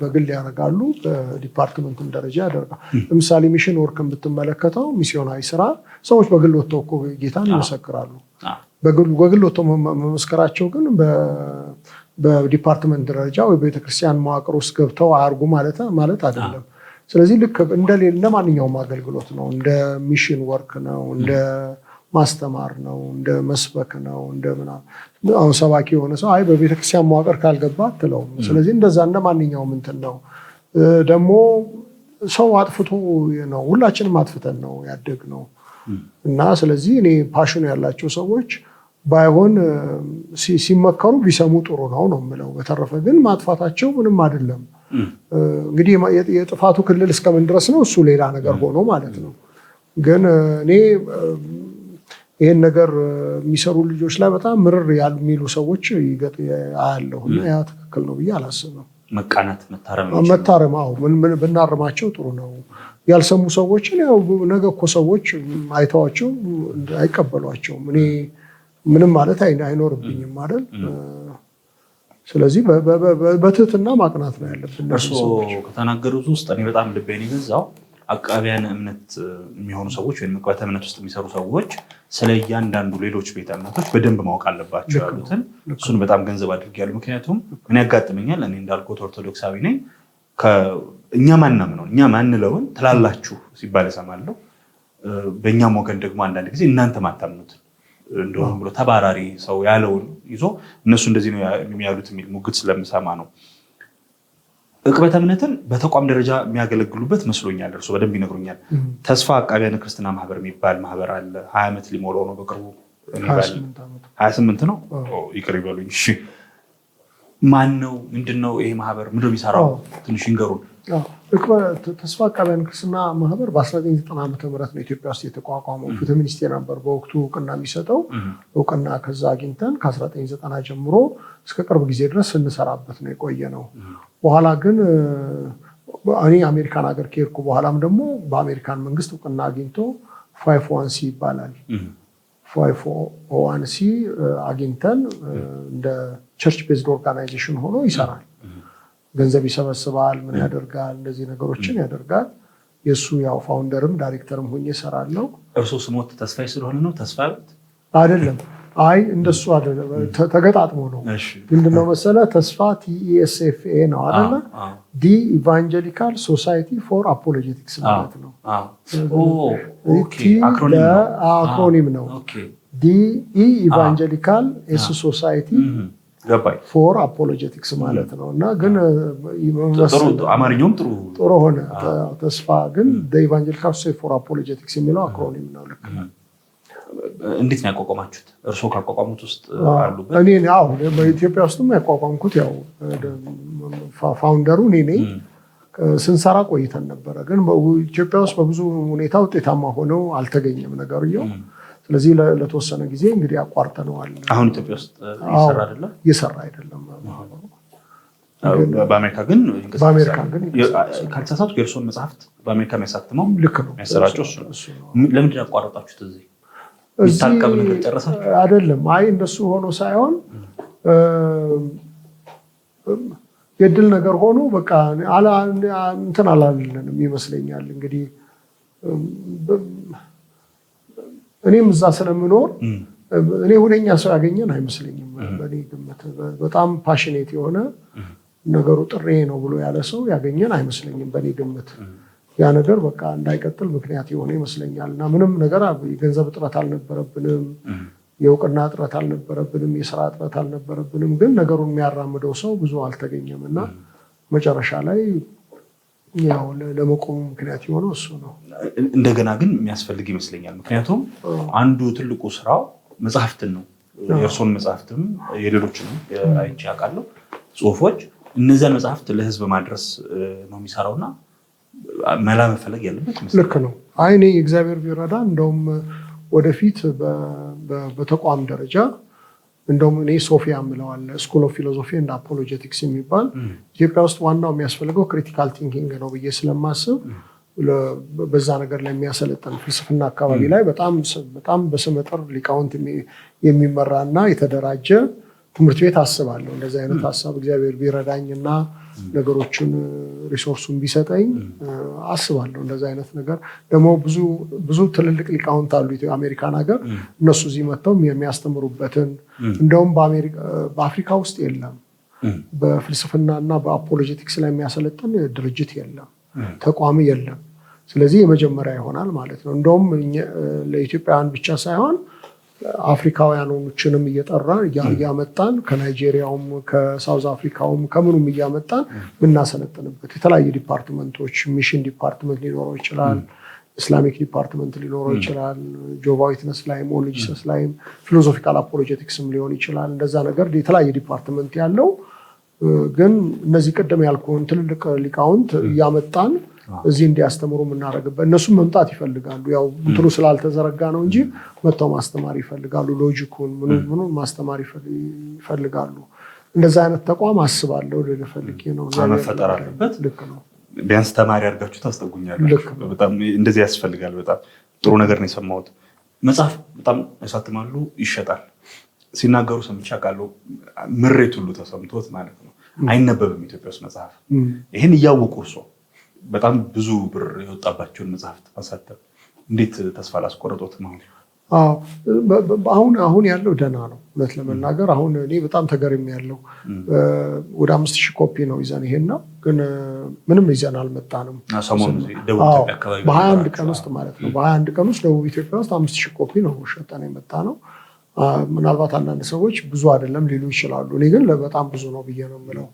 በግል ያደርጋሉ፣ በዲፓርትመንትም ደረጃ ያደርጋሉ። ለምሳሌ ሚሽን ወርክን ብትመለከተው ሚስዮናዊ ስራ ሰዎች በግል ወጥተው እኮ ጌታን ይመሰክራሉ። በግል ወጥተው መመስከራቸው ግን በዲፓርትመንት ደረጃ ወይ ቤተክርስቲያን መዋቅር ውስጥ ገብተው አያርጉ ማለት አይደለም። ስለዚህ ልክ እንደ ማንኛውም አገልግሎት ነው። እንደ ሚሽን ወርክ ነው፣ እንደ ማስተማር ነው፣ እንደ መስበክ ነው፣ እንደ ምናምን። አሁን ሰባኪ የሆነ ሰው አይ በቤተክርስቲያን መዋቅር ካልገባ አትለውም። ስለዚህ እንደዛ እንደ ማንኛውም እንትን ነው። ደግሞ ሰው አጥፍቶ ነው፣ ሁላችንም አጥፍተን ነው ያደግነው እና ስለዚህ እኔ ፓሽኑ ያላቸው ሰዎች ባይሆን ሲመከሩ ቢሰሙ ጥሩ ነው የምለው። በተረፈ ግን ማጥፋታቸው ምንም አይደለም። እንግዲህ የጥፋቱ ክልል እስከምን ድረስ ነው እሱ ሌላ ነገር ሆኖ ማለት ነው። ግን እኔ ይህን ነገር የሚሰሩ ልጆች ላይ በጣም ምርር የሚሉ ሰዎች አያለሁ እና ያ ትክክል ነው ብዬ አላስብም። መቃናት መታረም ብናርማቸው ጥሩ ነው። ያልሰሙ ሰዎችን ያው ነገ እኮ ሰዎች አይተዋቸው አይቀበሏቸውም። እኔ ምንም ማለት አይኖርብኝም አይደል? ስለዚህ በትህትና ማቅናት ነው ያለብን። እርስዎ ከተናገሩት ውስጥ እኔ በጣም ልቤን የገዛው አቃቢያን እምነት የሚሆኑ ሰዎች ወይም ቅበተ እምነት ውስጥ የሚሰሩ ሰዎች ስለ እያንዳንዱ ሌሎች ቤተ እምነቶች በደንብ ማወቅ አለባቸው ያሉትን እሱን በጣም ገንዘብ አድርጌያለሁ። ምክንያቱም ምን ያጋጥመኛል፣ እኔ እንዳልኩት ኦርቶዶክሳዊ ነኝ። እኛ ማናምነው እኛ ማንለውን ትላላችሁ ሲባል እሰማለሁ። በእኛም ወገን ደግሞ አንዳንድ ጊዜ እናንተ ማታምኑት እንደውም ብሎ ተባራሪ ሰው ያለውን ይዞ እነሱ እንደዚህ ነው የሚያሉት የሚል ሙግት ስለምሰማ ነው። ዕቅበተ እምነትን በተቋም ደረጃ የሚያገለግሉበት መስሎኛል። እርሱ በደንብ ይነግሩኛል። ተስፋ አቃቢያነ ክርስትና ማህበር የሚባል ማህበር አለ። 20 ዓመት ሊሞላው ነው በቅርቡ። 28 ነው። ይቅር ይበሉኝ። እሺ፣ ማን ነው? ምንድን ነው ይሄ ማህበር? ምንድን ነው የሚሰራው? ትንሽ ይንገሩን። ተስፋ አቃቢያነ ክርስትና ማህበር በ1990 ዓ.ም ነው ኢትዮጵያ ውስጥ የተቋቋመው። ፍትህ ሚኒስቴር ነበር በወቅቱ እውቅና የሚሰጠው። እውቅና ከዛ አግኝተን ከ1990 ጀምሮ እስከ ቅርብ ጊዜ ድረስ ስንሰራበት ነው የቆየ ነው። በኋላ ግን እኔ አሜሪካን ሀገር ከሄድኩ በኋላም ደግሞ በአሜሪካን መንግስት እውቅና አግኝቶ 501c ይባላል። 501c አግኝተን እንደ ቸርች ቤዝድ ኦርጋናይዜሽን ሆኖ ይሰራል። ገንዘብ ይሰበስባል፣ ምን ያደርጋል፣ እንደዚህ ነገሮችን ያደርጋል። የእሱ ያው ፋውንደርም ዳይሬክተርም ሆኜ እሰራለሁ። እርስዎ ስሞት ተስፋዬ ስለሆነ ነው? ተስፋ አይደለም። አይ እንደሱ አይደለም፣ ተገጣጥሞ ነው። ምንድነው መሰለ ተስፋ TESFA ነው አይደለ? ዲ ኢቫንጀሊካል ሶሳይቲ ፎር አፖሎጀቲክስ ማለት ነው። አክሮኒም ነው። ዲ ኢቫንጀሊካል ኤስ ሶሳይቲ ፎር አፖሎጀቲክስ ማለት ነው። እና ግን አማርኛውም ጥሩ ሆነ። ተስፋ ግን ኢቫንጀሊካል ሶሳይቲ ፎር አፖሎጀቲክስ የሚለው አክሮኒም ነው። ልክ ነው። እንዴት ነው ያቋቋማችሁት? እርስዎ ካቋቋሙት ውስጥ አሉበት? እኔ በኢትዮጵያ ውስጥም ያቋቋምኩት ያው ፋውንደሩ እኔ ነኝ። ስንሰራ ቆይተን ነበረ። ግን ኢትዮጵያ ውስጥ በብዙ ሁኔታ ውጤታማ ሆነው አልተገኘም ነገርየው። ስለዚህ ለተወሰነ ጊዜ እንግዲህ አቋርጠነዋል። አሁን ኢትዮጵያ ውስጥ እየሰራ አይደለም? እየሰራ አይደለም። በአሜሪካ ግን ካልተሳሳትኩ የእርስዎን መጽሐፍት በአሜሪካ የሚያሳትመው ልክ ነው የሚያሰራጨው እሱ ነው። ለምንድን ነው ያቋረጣችሁት? እዚህ የሚታቀብ ነገር ጨረሳችሁ? አይደለም። አይ እንደሱ ሆኖ ሳይሆን የድል ነገር ሆኖ በቃ እንትን አላለንም ይመስለኛል። እንግዲህ እኔም እዛ ስለምኖር እኔ ሁነኛ ሰው ያገኘን አይመስለኝም። በእኔ ግምት በጣም ፓሽኔት የሆነ ነገሩ ጥሬ ነው ብሎ ያለ ሰው ያገኘን አይመስለኝም በእኔ ግምት። ያ ነገር በቃ እንዳይቀጥል ምክንያት የሆነ ይመስለኛል። እና ምንም ነገር የገንዘብ እጥረት አልነበረብንም፣ የእውቅና እጥረት አልነበረብንም፣ የስራ እጥረት አልነበረብንም። ግን ነገሩን የሚያራምደው ሰው ብዙ አልተገኘም እና መጨረሻ ላይ ያው ለመቆሙ ምክንያት የሆነው እሱ ነው። እንደገና ግን የሚያስፈልግ ይመስለኛል። ምክንያቱም አንዱ ትልቁ ስራው መጽሐፍትን ነው። የእርሶን መጽሐፍትም የሌሎችንም አይቼ አውቃለሁ ጽሁፎች። እነዚያን መጽሐፍት ለህዝብ ማድረስ ነው የሚሰራውና መላ መፈለግ ያለበት ይመስለኛል። ልክ ነው። አይ እኔ እግዚአብሔር ቢረዳ እንደውም ወደፊት በተቋም ደረጃ እንደውም እኔ ሶፊያ የምለዋለ ስኩል ኦፍ ፊሎሶፊ ኤንድ አፖሎጀቲክስ የሚባል ኢትዮጵያ ውስጥ ዋናው የሚያስፈልገው ክሪቲካል ቲንኪንግ ነው ብዬ ስለማስብ በዛ ነገር ላይ የሚያሰለጥን ፍልስፍና አካባቢ ላይ በጣም በስመጥር ሊቃውንት የሚመራና የተደራጀ ትምህርት ቤት አስባለሁ። እንደዚህ አይነት ሀሳብ እግዚአብሔር ቢረዳኝና ነገሮችን ሪሶርሱን ቢሰጠኝ አስባለሁ። እንደዚህ አይነት ነገር ደግሞ ብዙ ትልልቅ ሊቃውንት አሉ አሜሪካን ሀገር። እነሱ እዚህ መጥተው የሚያስተምሩበትን እንደውም በአፍሪካ ውስጥ የለም። በፍልስፍና እና በአፖሎጀቲክስ ላይ የሚያሰለጥን ድርጅት የለም፣ ተቋም የለም። ስለዚህ የመጀመሪያ ይሆናል ማለት ነው። እንደውም ለኢትዮጵያውያን ብቻ ሳይሆን አፍሪካውያኖችንም እየጠራ እያመጣን ከናይጄሪያውም ከሳውዝ አፍሪካውም ከምኑም እያመጣን የምናሰለጥንበት የተለያዩ ዲፓርትመንቶች፣ ሚሽን ዲፓርትመንት ሊኖረው ይችላል፣ ኢስላሚክ ዲፓርትመንት ሊኖረው ይችላል፣ ጆቫ ዊትነስ ላይም ኦንሊ ጂሰስ ላይም ፊሎሶፊካል አፖሎጀቲክስም ሊሆን ይችላል። እንደዛ ነገር የተለያየ ዲፓርትመንት ያለው ግን እነዚህ ቅድም ያልኩን ትልልቅ ሊቃውንት እያመጣን እዚህ እንዲያስተምሩ የምናደርግበት። እነሱም መምጣት ይፈልጋሉ። ያው እንትኑ ስላልተዘረጋ ነው እንጂ መጥተው ማስተማር ይፈልጋሉ። ሎጂኩን ምኑን ማስተማር ይፈልጋሉ። እንደዛ አይነት ተቋም አስባለሁ ልፈልግ ነው። መፈጠር አለበት። ልክ ነው። ቢያንስ ተማሪ አድርጋችሁ ታስጠጉኛላችሁ። በጣም እንደዚህ ያስፈልጋል። በጣም ጥሩ ነገር ነው የሰማሁት። መጽሐፍ በጣም ያሳትማሉ፣ ይሸጣል ሲናገሩ ሰምቼ አውቃለሁ። ምሬት ሁሉ ተሰምቶት ማለት ነው። አይነበብም ኢትዮጵያ ውስጥ መጽሐፍ። ይህን እያወቁ እርሶ በጣም ብዙ ብር የወጣባቸውን መጽሐፍት ማሳተም እንዴት ተስፋ ላስቆረጦት ነው? አሁን ያለው ደህና ነው እውነት ለመናገር። አሁን እኔ በጣም ተገርም ያለው ወደ 5000 ኮፒ ነው ይዘን ይሄን ነው ግን ምንም ይዘን አልመጣንም። በ21 ቀን ውስጥ ማለት ነው። በ21 ቀን ውስጥ ደቡብ ኢትዮጵያ ውስጥ 5000 ኮፒ ነው ሸጠን የመጣ ነው። ምናልባት አንዳንድ ሰዎች ብዙ አይደለም ሊሉ ይችላሉ። እኔ ግን በጣም ብዙ ነው ብዬ ነው የምለው።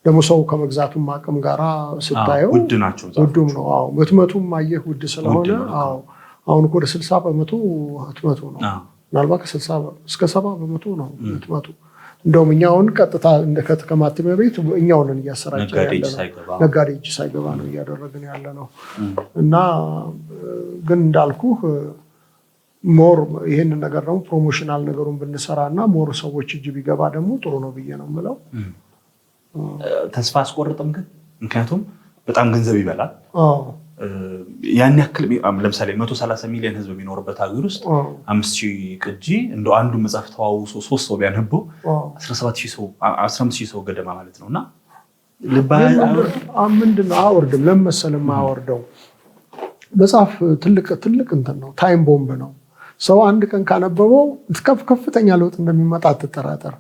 ደግሞ ሰው ከመግዛቱም አቅም ጋራ ስታየው ውድ ናቸው። ውዱም ነው። አዎ ህትመቱም አየህ ውድ ስለሆነ አዎ አሁን ወደ 60% ህትመቱ ነው። ምናልባት ከ60 እስከ 70% ነው ህትመቱ። እንደውም እኛውን ቀጥታ ከማተሚያ ቤት እኛውን እያሰራጨን ያለ ነው። ነጋዴ እጅ ሳይገባ ነው እያደረግን ያለ ነው። እና ግን እንዳልኩህ ሞር ይሄንን ነገር ደግሞ ፕሮሞሽናል ነገሩን ብንሰራና ሞር ሰዎች እጅ ቢገባ ደግሞ ጥሩ ነው ብዬ ነው የምለው። ተስፋ አስቆርጥም ግን ምክንያቱም በጣም ገንዘብ ይበላል። ያን ያክል ለምሳሌ 130 ሚሊዮን ህዝብ የሚኖርበት ሀገር ውስጥ 5000 ቅጂ እንደው አንዱ መጽሐፍ ተዋውሶ 3 ሰው ቢያነበው 15000 ሰው ገደማ ማለት ነውና ምንድነው አወርድም ለመሰለም አወርደው መጽሐፍ ትልቅ እንትን ነው። ታይም ቦምብ ነው። ሰው አንድ ቀን ካነበበው ከፍተኛ ለውጥ እንደሚመጣ አትጠራጠር።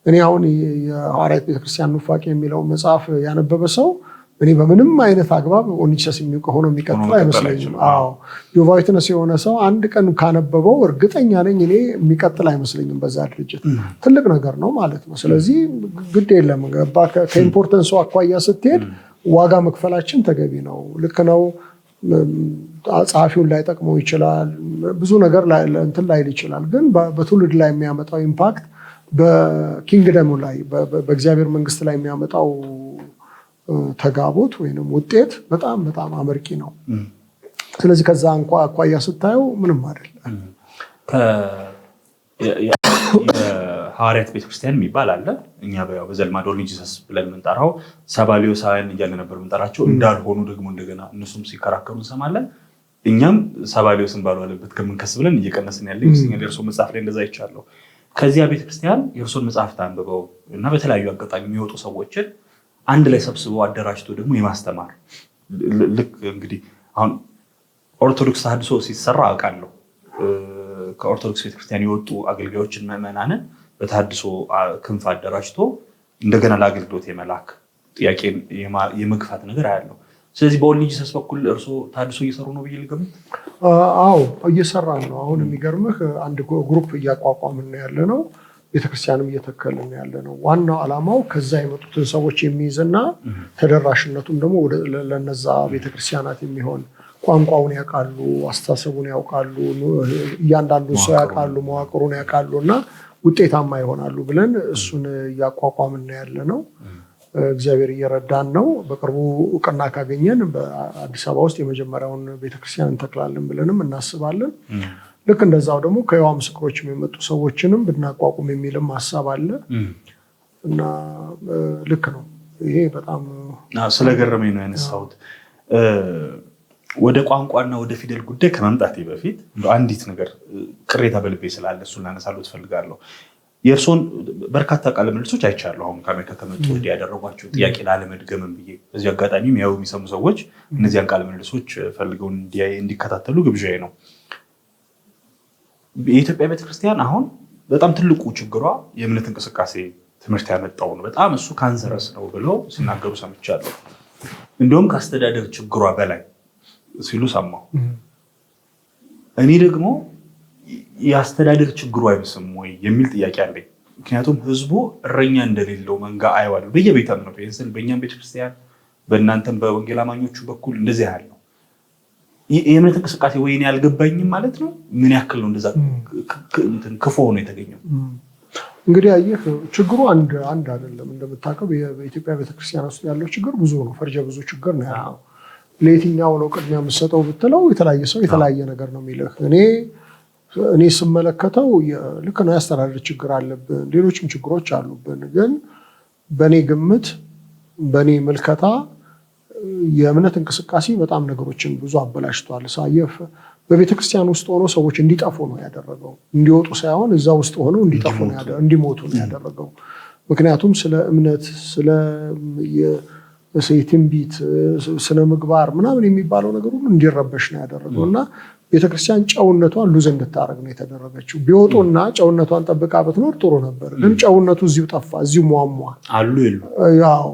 እኔ አሁን የሐዋርያት ቤተክርስቲያን ኑፋቄ የሚለው መጽሐፍ ያነበበ ሰው እኔ በምንም አይነት አግባብ ኦኒቸስ ሆኖ የሚቀጥል አይመስለኝም። ጆቫ ዊትነስ የሆነ ሰው አንድ ቀን ካነበበው እርግጠኛ ነኝ እኔ የሚቀጥል አይመስለኝም በዛ ድርጅት። ትልቅ ነገር ነው ማለት ነው። ስለዚህ ግድ የለም ከኢምፖርተንሱ አኳያ ስትሄድ ዋጋ መክፈላችን ተገቢ ነው። ልክ ነው። ጸሐፊውን ላይ ጠቅመው ይችላል፣ ብዙ ነገር እንትን ላይል ይችላል። ግን በትውልድ ላይ የሚያመጣው ኢምፓክት፣ በኪንግደሙ ላይ በእግዚአብሔር መንግስት ላይ የሚያመጣው ተጋቦት ወይም ውጤት በጣም በጣም አመርቂ ነው። ስለዚህ ከዛ አኳያ ስታየው ምንም አይደለም። የሐዋርያት ቤተክርስቲያን የሚባል አለ። እኛ በዘልማድ ኦንሊ ጂሰስ ብለን የምንጠራው ሰባሊዮሳውያን እያለ ነበር የምንጠራቸው። እንዳልሆኑ ደግሞ እንደገና እነሱም ሲከራከሩ እንሰማለን። እኛም ሰባሊዮስን ባልዋለበት ከምንከስ ብለን እየቀነስን ያለ ይመስለኛል። የእርሶ መጽሐፍ ላይ እንደዛ ይቻለው። ከዚያ ቤተክርስቲያን የእርሶን መጽሐፍ አንብበው እና በተለያዩ አጋጣሚ የሚወጡ ሰዎችን አንድ ላይ ሰብስበው አደራጅቶ ደግሞ የማስተማር ልክ እንግዲህ አሁን ኦርቶዶክስ ተሐድሶ ሲሰራ አውቃለሁ። ከኦርቶዶክስ ቤተክርስቲያን የወጡ አገልጋዮችን ምዕመናንን በተሐድሶ ክንፍ አደራጅቶ እንደገና ለአገልግሎት የመላክ ጥያቄን የመግፋት ነገር አያለው። ስለዚህ በኦንሊ ጂሰስ በኩል እርሶ ተሐድሶ እየሰሩ ነው ብዬ ልገምት? አዎ እየሰራን ነው። አሁን የሚገርምህ አንድ ግሩፕ እያቋቋምን ያለ ነው። ቤተክርስቲያንም እየተከልን ያለ ነው። ዋናው ዓላማው ከዛ የመጡትን ሰዎች የሚይዝና ተደራሽነቱም ደግሞ ለነዛ ቤተክርስቲያናት የሚሆን ቋንቋውን ያውቃሉ፣ አስተሳሰቡን ያውቃሉ፣ እያንዳንዱን ሰው ያውቃሉ፣ መዋቅሩን ያውቃሉ እና ውጤታማ ይሆናሉ ብለን እሱን እያቋቋምን ያለ ነው። እግዚአብሔር እየረዳን ነው። በቅርቡ እውቅና ካገኘን በአዲስ አበባ ውስጥ የመጀመሪያውን ቤተክርስቲያን እንተክላለን ብለንም እናስባለን። ልክ እንደዛው ደግሞ ከየዋ ምስክሮች የሚመጡ ሰዎችንም ብናቋቁም የሚልም ሀሳብ አለ እና ልክ ነው። ይሄ በጣም ስለገረመኝ ነው ያነሳሁት። ወደ ቋንቋና ወደ ፊደል ጉዳይ ከመምጣቴ በፊት አንዲት ነገር ቅሬታ በልቤ ስላለ እሱን ላነሳልዎት እፈልጋለሁ። የእርሶን በርካታ ቃለ ምልልሶች አይቻለሁ። አሁን ከአሜሪካ ከመጡ ወዲህ ያደረጓቸው ጥያቄ ላለመድገምም ብዬ በዚህ አጋጣሚ ያው የሚሰሙ ሰዎች እነዚያን ቃለ ምልልሶች ፈልገው እንዲከታተሉ ግብዣዬ ነው። የኢትዮጵያ ቤተክርስቲያን አሁን በጣም ትልቁ ችግሯ የእምነት እንቅስቃሴ ትምህርት ያመጣው ነው። በጣም እሱ ካንሰረስ ነው ብለው ሲናገሩ ሰምቻለሁ። እንዲሁም ከአስተዳደር ችግሯ በላይ ሲሉ ሰማሁ። እኔ ደግሞ የአስተዳደር ችግሩ አይብስም ወይ የሚል ጥያቄ አለኝ። ምክንያቱም ህዝቡ እረኛ እንደሌለው መንጋ አይዋል በየቤተ እምነቱ ይህን በእኛም ቤተክርስቲያን በእናንተም በወንጌል አማኞቹ በኩል እንደዚህ ያለው የእምነት እንቅስቃሴ ወይኔ ያልገባኝም ማለት ነው። ምን ያክል ነው እንደዛ ክፉ ሆኖ የተገኘው? እንግዲህ አየህ ችግሩ አንድ አይደለም። እንደምታውቀው በኢትዮጵያ ቤተክርስቲያን ውስጥ ያለው ችግር ብዙ ነው። ፈርጀ ብዙ ችግር ነው ያለው። ለየትኛው ነው ቅድሚያ የምትሰጠው ብትለው የተለያየ ሰው የተለያየ ነገር ነው የሚልህ። እኔ ስመለከተው ልክ ነው ያስተዳደር ችግር አለብን፣ ሌሎችም ችግሮች አሉብን። ግን በእኔ ግምት በእኔ ምልከታ የእምነት እንቅስቃሴ በጣም ነገሮችን ብዙ አበላሽቷል። ሳየፍ በቤተክርስቲያን ውስጥ ሆኖ ሰዎች እንዲጠፉ ነው ያደረገው። እንዲወጡ ሳይሆን እዛ ውስጥ ሆነው እንዲሞቱ ነው ያደረገው። ምክንያቱም ስለ እምነት ስለ ትንቢት ስነ ምግባር ምናምን የሚባለው ነገር ሁሉ እንዲረበሽ ነው ያደረገው እና ቤተክርስቲያን ጨውነቷን ሉዝ እንድታረግ ነው የተደረገችው። ቢወጡና ጨውነቷን ጠብቃ ብትኖር ጥሩ ነበር። ግን ጨውነቱ እዚሁ ጠፋ፣ እዚሁ ሟሟ አሉ ይሉ ያው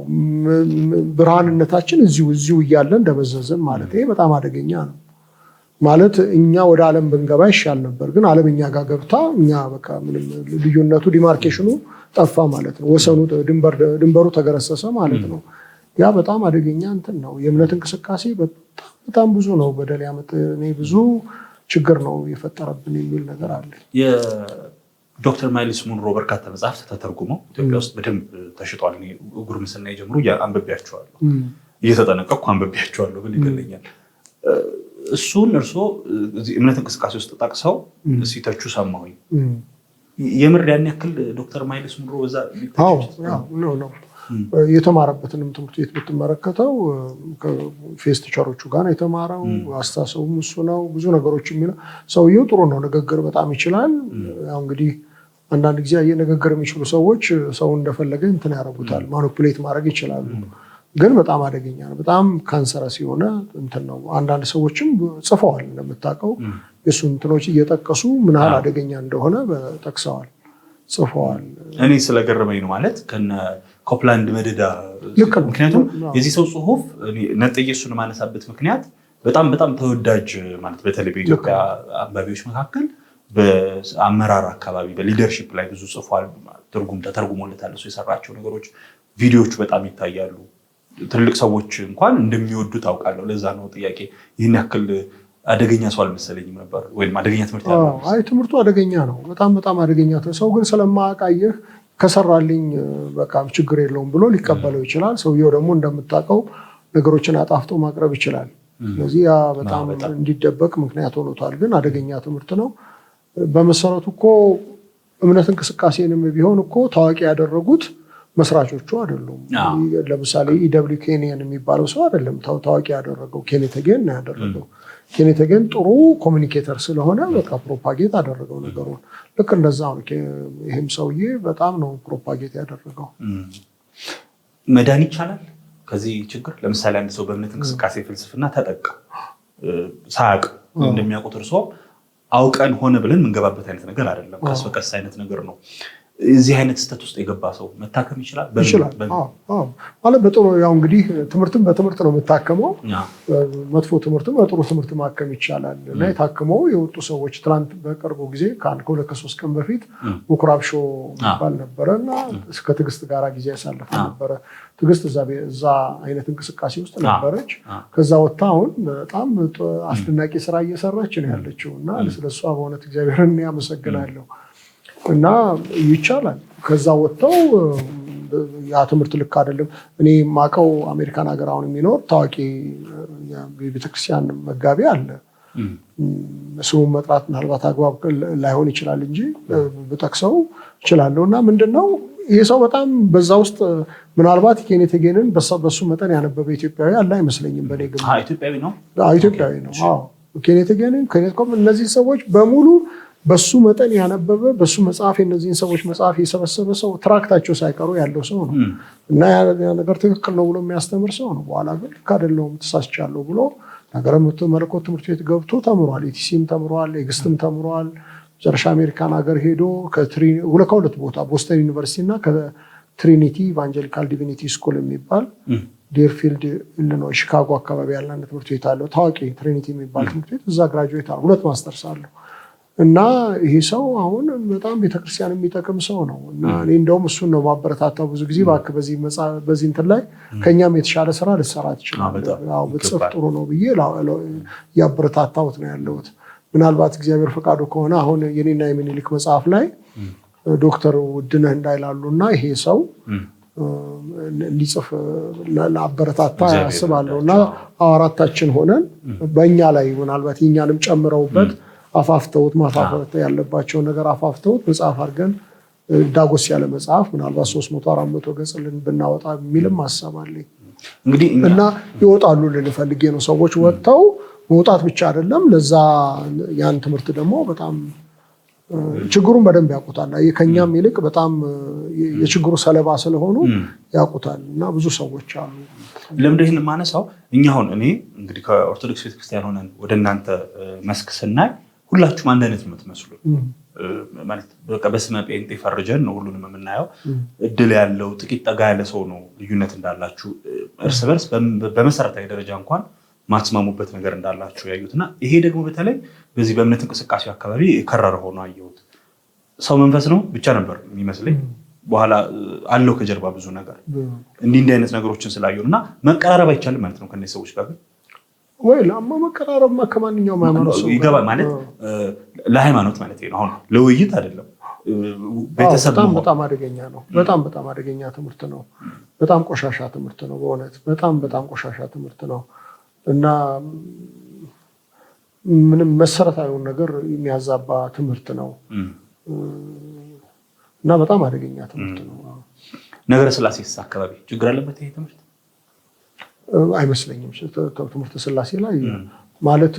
ብርሃንነታችን እዚሁ እያለ እንደበዘዘን ማለት ይሄ በጣም አደገኛ ነው። ማለት እኛ ወደ ዓለም ብንገባ ይሻል ነበር። ግን ዓለም እኛ ጋር ገብታ እኛ በቃ ምንም ልዩነቱ ዲማርኬሽኑ ጠፋ ማለት ነው። ወሰኑ ድንበሩ ተገረሰሰ ማለት ነው። ያ በጣም አደገኛ እንትን ነው። የእምነት እንቅስቃሴ በጣም ብዙ ነው በደል ያመጣ ብዙ ችግር ነው የፈጠረብን የሚል ነገር አለ። የዶክተር ማይልስ ሙንሮ በርካታ መጽሐፍት ተተርጉመው ኢትዮጵያ ውስጥ በደንብ ተሽጧል። ጉርምስና የጀምሩ አንብቤያቸዋለሁ፣ እየተጠነቀቅኩ አንብቤያቸዋለሁ ብል ይገለኛል። እሱን እርስዎ እምነት እንቅስቃሴ ውስጥ ጠቅሰው ሲተቹ ሰማሁኝ። የምር ያን ያክል ዶክተር ማይልስ ሙንሮ በዛ ነው የተማረበትንም ትምህርት ቤት ብትመለከተው ከፌስ ቲቸሮቹ ጋር ነው የተማረው። አስተሳሰቡም እሱ ነው። ብዙ ነገሮች የሚለው ሰውየው ጥሩ ነው። ንግግር በጣም ይችላል። ያው እንግዲህ አንዳንድ ጊዜ ንግግር የሚችሉ ሰዎች ሰው እንደፈለገ እንትን ያደርጉታል፣ ማኒፑሌት ማድረግ ይችላሉ። ግን በጣም አደገኛ ነው። በጣም ካንሰረስ የሆነ እንትን ነው። አንዳንድ ሰዎችም ጽፈዋል እንደምታውቀው የእሱ እንትኖች እየጠቀሱ ምን ያህል አደገኛ እንደሆነ ጠቅሰዋል፣ ጽፈዋል። እኔ ስለገረመኝ ነው ማለት ከነ ኮፕላንድ መደዳ። ምክንያቱም የዚህ ሰው ጽሁፍ ነጥዬ እሱን ማነሳበት ምክንያት በጣም ተወዳጅ ማለት በተለይ በኢትዮጵያ አንባቢዎች መካከል በአመራር አካባቢ በሊደርሺፕ ላይ ብዙ ጽፏል። ተተርጉሞለታል። እሱ የሰራቸው ነገሮች ቪዲዮዎቹ በጣም ይታያሉ። ትልቅ ሰዎች እንኳን እንደሚወዱ ታውቃለሁ። ለዛ ነው ጥያቄ ይህን ያክል አደገኛ ሰው አልመሰለኝም ነበር፣ ወይም አደገኛ ትምህርት ያለው። አይ ትምህርቱ አደገኛ ነው፣ በጣም አደገኛ። ሰው ግን ስለማያውቃየህ ከሰራልኝ በቃ ችግር የለውም ብሎ ሊቀበለው ይችላል። ሰውየው ደግሞ እንደምታውቀው ነገሮችን አጣፍጦ ማቅረብ ይችላል። ስለዚህ ያ በጣም እንዲደበቅ ምክንያት ሆኖታል። ግን አደገኛ ትምህርት ነው። በመሰረቱ እኮ እምነት እንቅስቃሴንም ቢሆን እኮ ታዋቂ ያደረጉት መስራቾቹ አይደሉም። ለምሳሌ ኢደብሊው ኬንያን የሚባለው ሰው አይደለም ታዋቂ ያደረገው፣ ኬኔት ጌን ነው ያደረገው። ኬኔት ጌን ጥሩ ኮሚኒኬተር ስለሆነ በቃ ፕሮፓጌት አደረገው ነገሩን። ልክ እንደዛ ነው። ይህም ሰውዬ በጣም ነው ፕሮፓጌት ያደረገው። መዳን ይቻላል ከዚህ ችግር? ለምሳሌ አንድ ሰው በእምነት እንቅስቃሴ ፍልስፍና ተጠቃ ሳያውቅ እንደሚያውቁት እርስዎ አውቀን ሆነ ብለን የምንገባበት አይነት ነገር አይደለም። ቀስ በቀስ አይነት ነገር ነው። እዚህ አይነት ስህተት ውስጥ የገባ ሰው መታከም ይችላል? ማለት በጥሩ ያው እንግዲህ ትምህርትም በትምህርት ነው የምታከመው። መጥፎ ትምህርትም በጥሩ ትምህርት ማከም ይቻላል። እና የታክመው የወጡ ሰዎች ትናንት በቅርቡ ጊዜ ከሁለት ከሶስት ቀን በፊት ምኩራብ ሾው ይባል ነበረ እና ከትዕግስት ጋር ጊዜ ያሳለፈ ነበረ። ትዕግስት እዛ አይነት እንቅስቃሴ ውስጥ ነበረች። ከዛ ወጥታ አሁን በጣም አስደናቂ ስራ እየሰራች ነው ያለችው እና ስለሷ በእውነት እግዚአብሔርን ያመሰግናለሁ። እና ይቻላል። ከዛ ወጥተው ያ ትምህርት ልክ አይደለም። እኔ የማውቀው አሜሪካን ሀገር አሁን የሚኖር ታዋቂ የቤተክርስቲያን መጋቢ አለ። ስሙን መጥራት ምናልባት አግባብ ላይሆን ይችላል እንጂ ብጠቅሰው እችላለሁ። እና ምንድነው ይህ ሰው በጣም በዛ ውስጥ ምናልባት ኬኔት ጌንን በሱ መጠን ያነበበ ኢትዮጵያዊ አለ አይመስለኝም። በኔ ግን ኢትዮጵያዊ ነው። ኬኔት ጌንን እነዚህ ሰዎች በሙሉ በሱ መጠን ያነበበ በሱ መጽሐፍ የነዚህን ሰዎች መጽሐፍ የሰበሰበ ሰው ትራክታቸው ሳይቀሩ ያለው ሰው ነው እና ያ ነገር ትክክል ነው ብሎ የሚያስተምር ሰው ነው። በኋላ ግን ልክ አይደለሁም ተሳስቻለሁ ብሎ ነገረ መለኮት ትምህርት ቤት ገብቶ ተምሯል። ኢቲሲም ተምሯል፣ ኤግስትም ተምሯል። መጨረሻ አሜሪካን ሀገር ሄዶ ከሁለት ቦታ ቦስተን ዩኒቨርሲቲ እና ከትሪኒቲ ኢቫንጀሊካል ዲቪኒቲ ስኩል የሚባል ዴርፊልድ ኢሊኖይ ሺካጎ አካባቢ ያለ አንድ ትምህርት ቤት አለው። ታዋቂ ትሪኒቲ የሚባል ትምህርት ቤት እዛ ግራጁዌት አለ። 2 ማስተርስ አለው። እና ይሄ ሰው አሁን በጣም ቤተክርስቲያን የሚጠቅም ሰው ነው። እና እኔ እንደውም እሱን ነው ማበረታታው ብዙ ጊዜ እባክህ በዚህ እንትን ላይ ከኛም የተሻለ ስራ ልትሰራ ትችላለህ፣ ብትጽፍ ጥሩ ነው ብዬ ያበረታታሁት ነው ያለሁት። ምናልባት እግዚአብሔር ፈቃዱ ከሆነ አሁን የኔና የሚኒሊክ መጽሐፍ ላይ ዶክተር ውድነህ እንዳይላሉ እና ይሄ ሰው እንዲጽፍ ለአበረታታ ያስባለሁ። እና አራታችን ሆነን በእኛ ላይ ምናልባት የኛንም ጨምረውበት አፋፍተውት ማፋፈት ያለባቸው ነገር አፋፍተውት መጽሐፍ አድርገን ዳጎስ ያለ መጽሐፍ ምናልባት 300-400 ገጽ ብናወጣ የሚልም ሀሳብ አለኝ። እንግዲህ እና ይወጣሉ ልንፈልጌ ነው። ሰዎች ወጥተው መውጣት ብቻ አይደለም፣ ለዛ ያን ትምህርት ደግሞ በጣም ችግሩን በደንብ ያውቁታል። ከኛም ይልቅ በጣም የችግሩ ሰለባ ስለሆኑ ያውቁታል። እና ብዙ ሰዎች አሉ። ለምንድን ነው የማነሳው? እኛ አሁን እኔ እንግዲህ ከኦርቶዶክስ ቤተክርስቲያን ሆነን ወደ እናንተ መስክ ስናይ ሁላችሁም አንድ አይነት ነው የምትመስሉ። ማለት በቃ በስመ ጴንጤ ፈርጀን ነው ሁሉንም የምናየው። እድል ያለው ጥቂት ጠጋ ያለ ሰው ነው ልዩነት እንዳላችሁ እርስ በርስ በመሰረታዊ ደረጃ እንኳን ማትስማሙበት ነገር እንዳላችሁ ያዩትና ይሄ ደግሞ በተለይ በዚህ በእምነት እንቅስቃሴ አካባቢ የከረረ ሆኖ አየሁት። ሰው መንፈስ ነው ብቻ ነበር የሚመስለኝ። በኋላ አለው ከጀርባ ብዙ ነገር እንዲህ አይነት ነገሮችን ስላየሁ እና መቀራረብ አይቻልም ማለት ነው ከእነዚህ ሰዎች ጋር ግን ወይ መቀራረብማ ከማንኛውም ሃይማኖት ሰው ይገባል ማለት ለሃይማኖት ማለት ነው አሁን ለውይይት አይደለም ቤተሰብ በጣም አደገኛ ነው በጣም አደገኛ ትምህርት ነው በጣም ቆሻሻ ትምህርት ነው በእውነት በጣም ቆሻሻ ትምህርት ነው እና ምንም መሰረታዊውን ነገር የሚያዛባ ትምህርት ነው እና በጣም አደገኛ ትምህርት ነው ነገረ ስላሴስ አካባቢ ችግር አለበት ይሄ ትምህርት አይመስለኝም ትምህርተ ስላሴ ላይ ማለት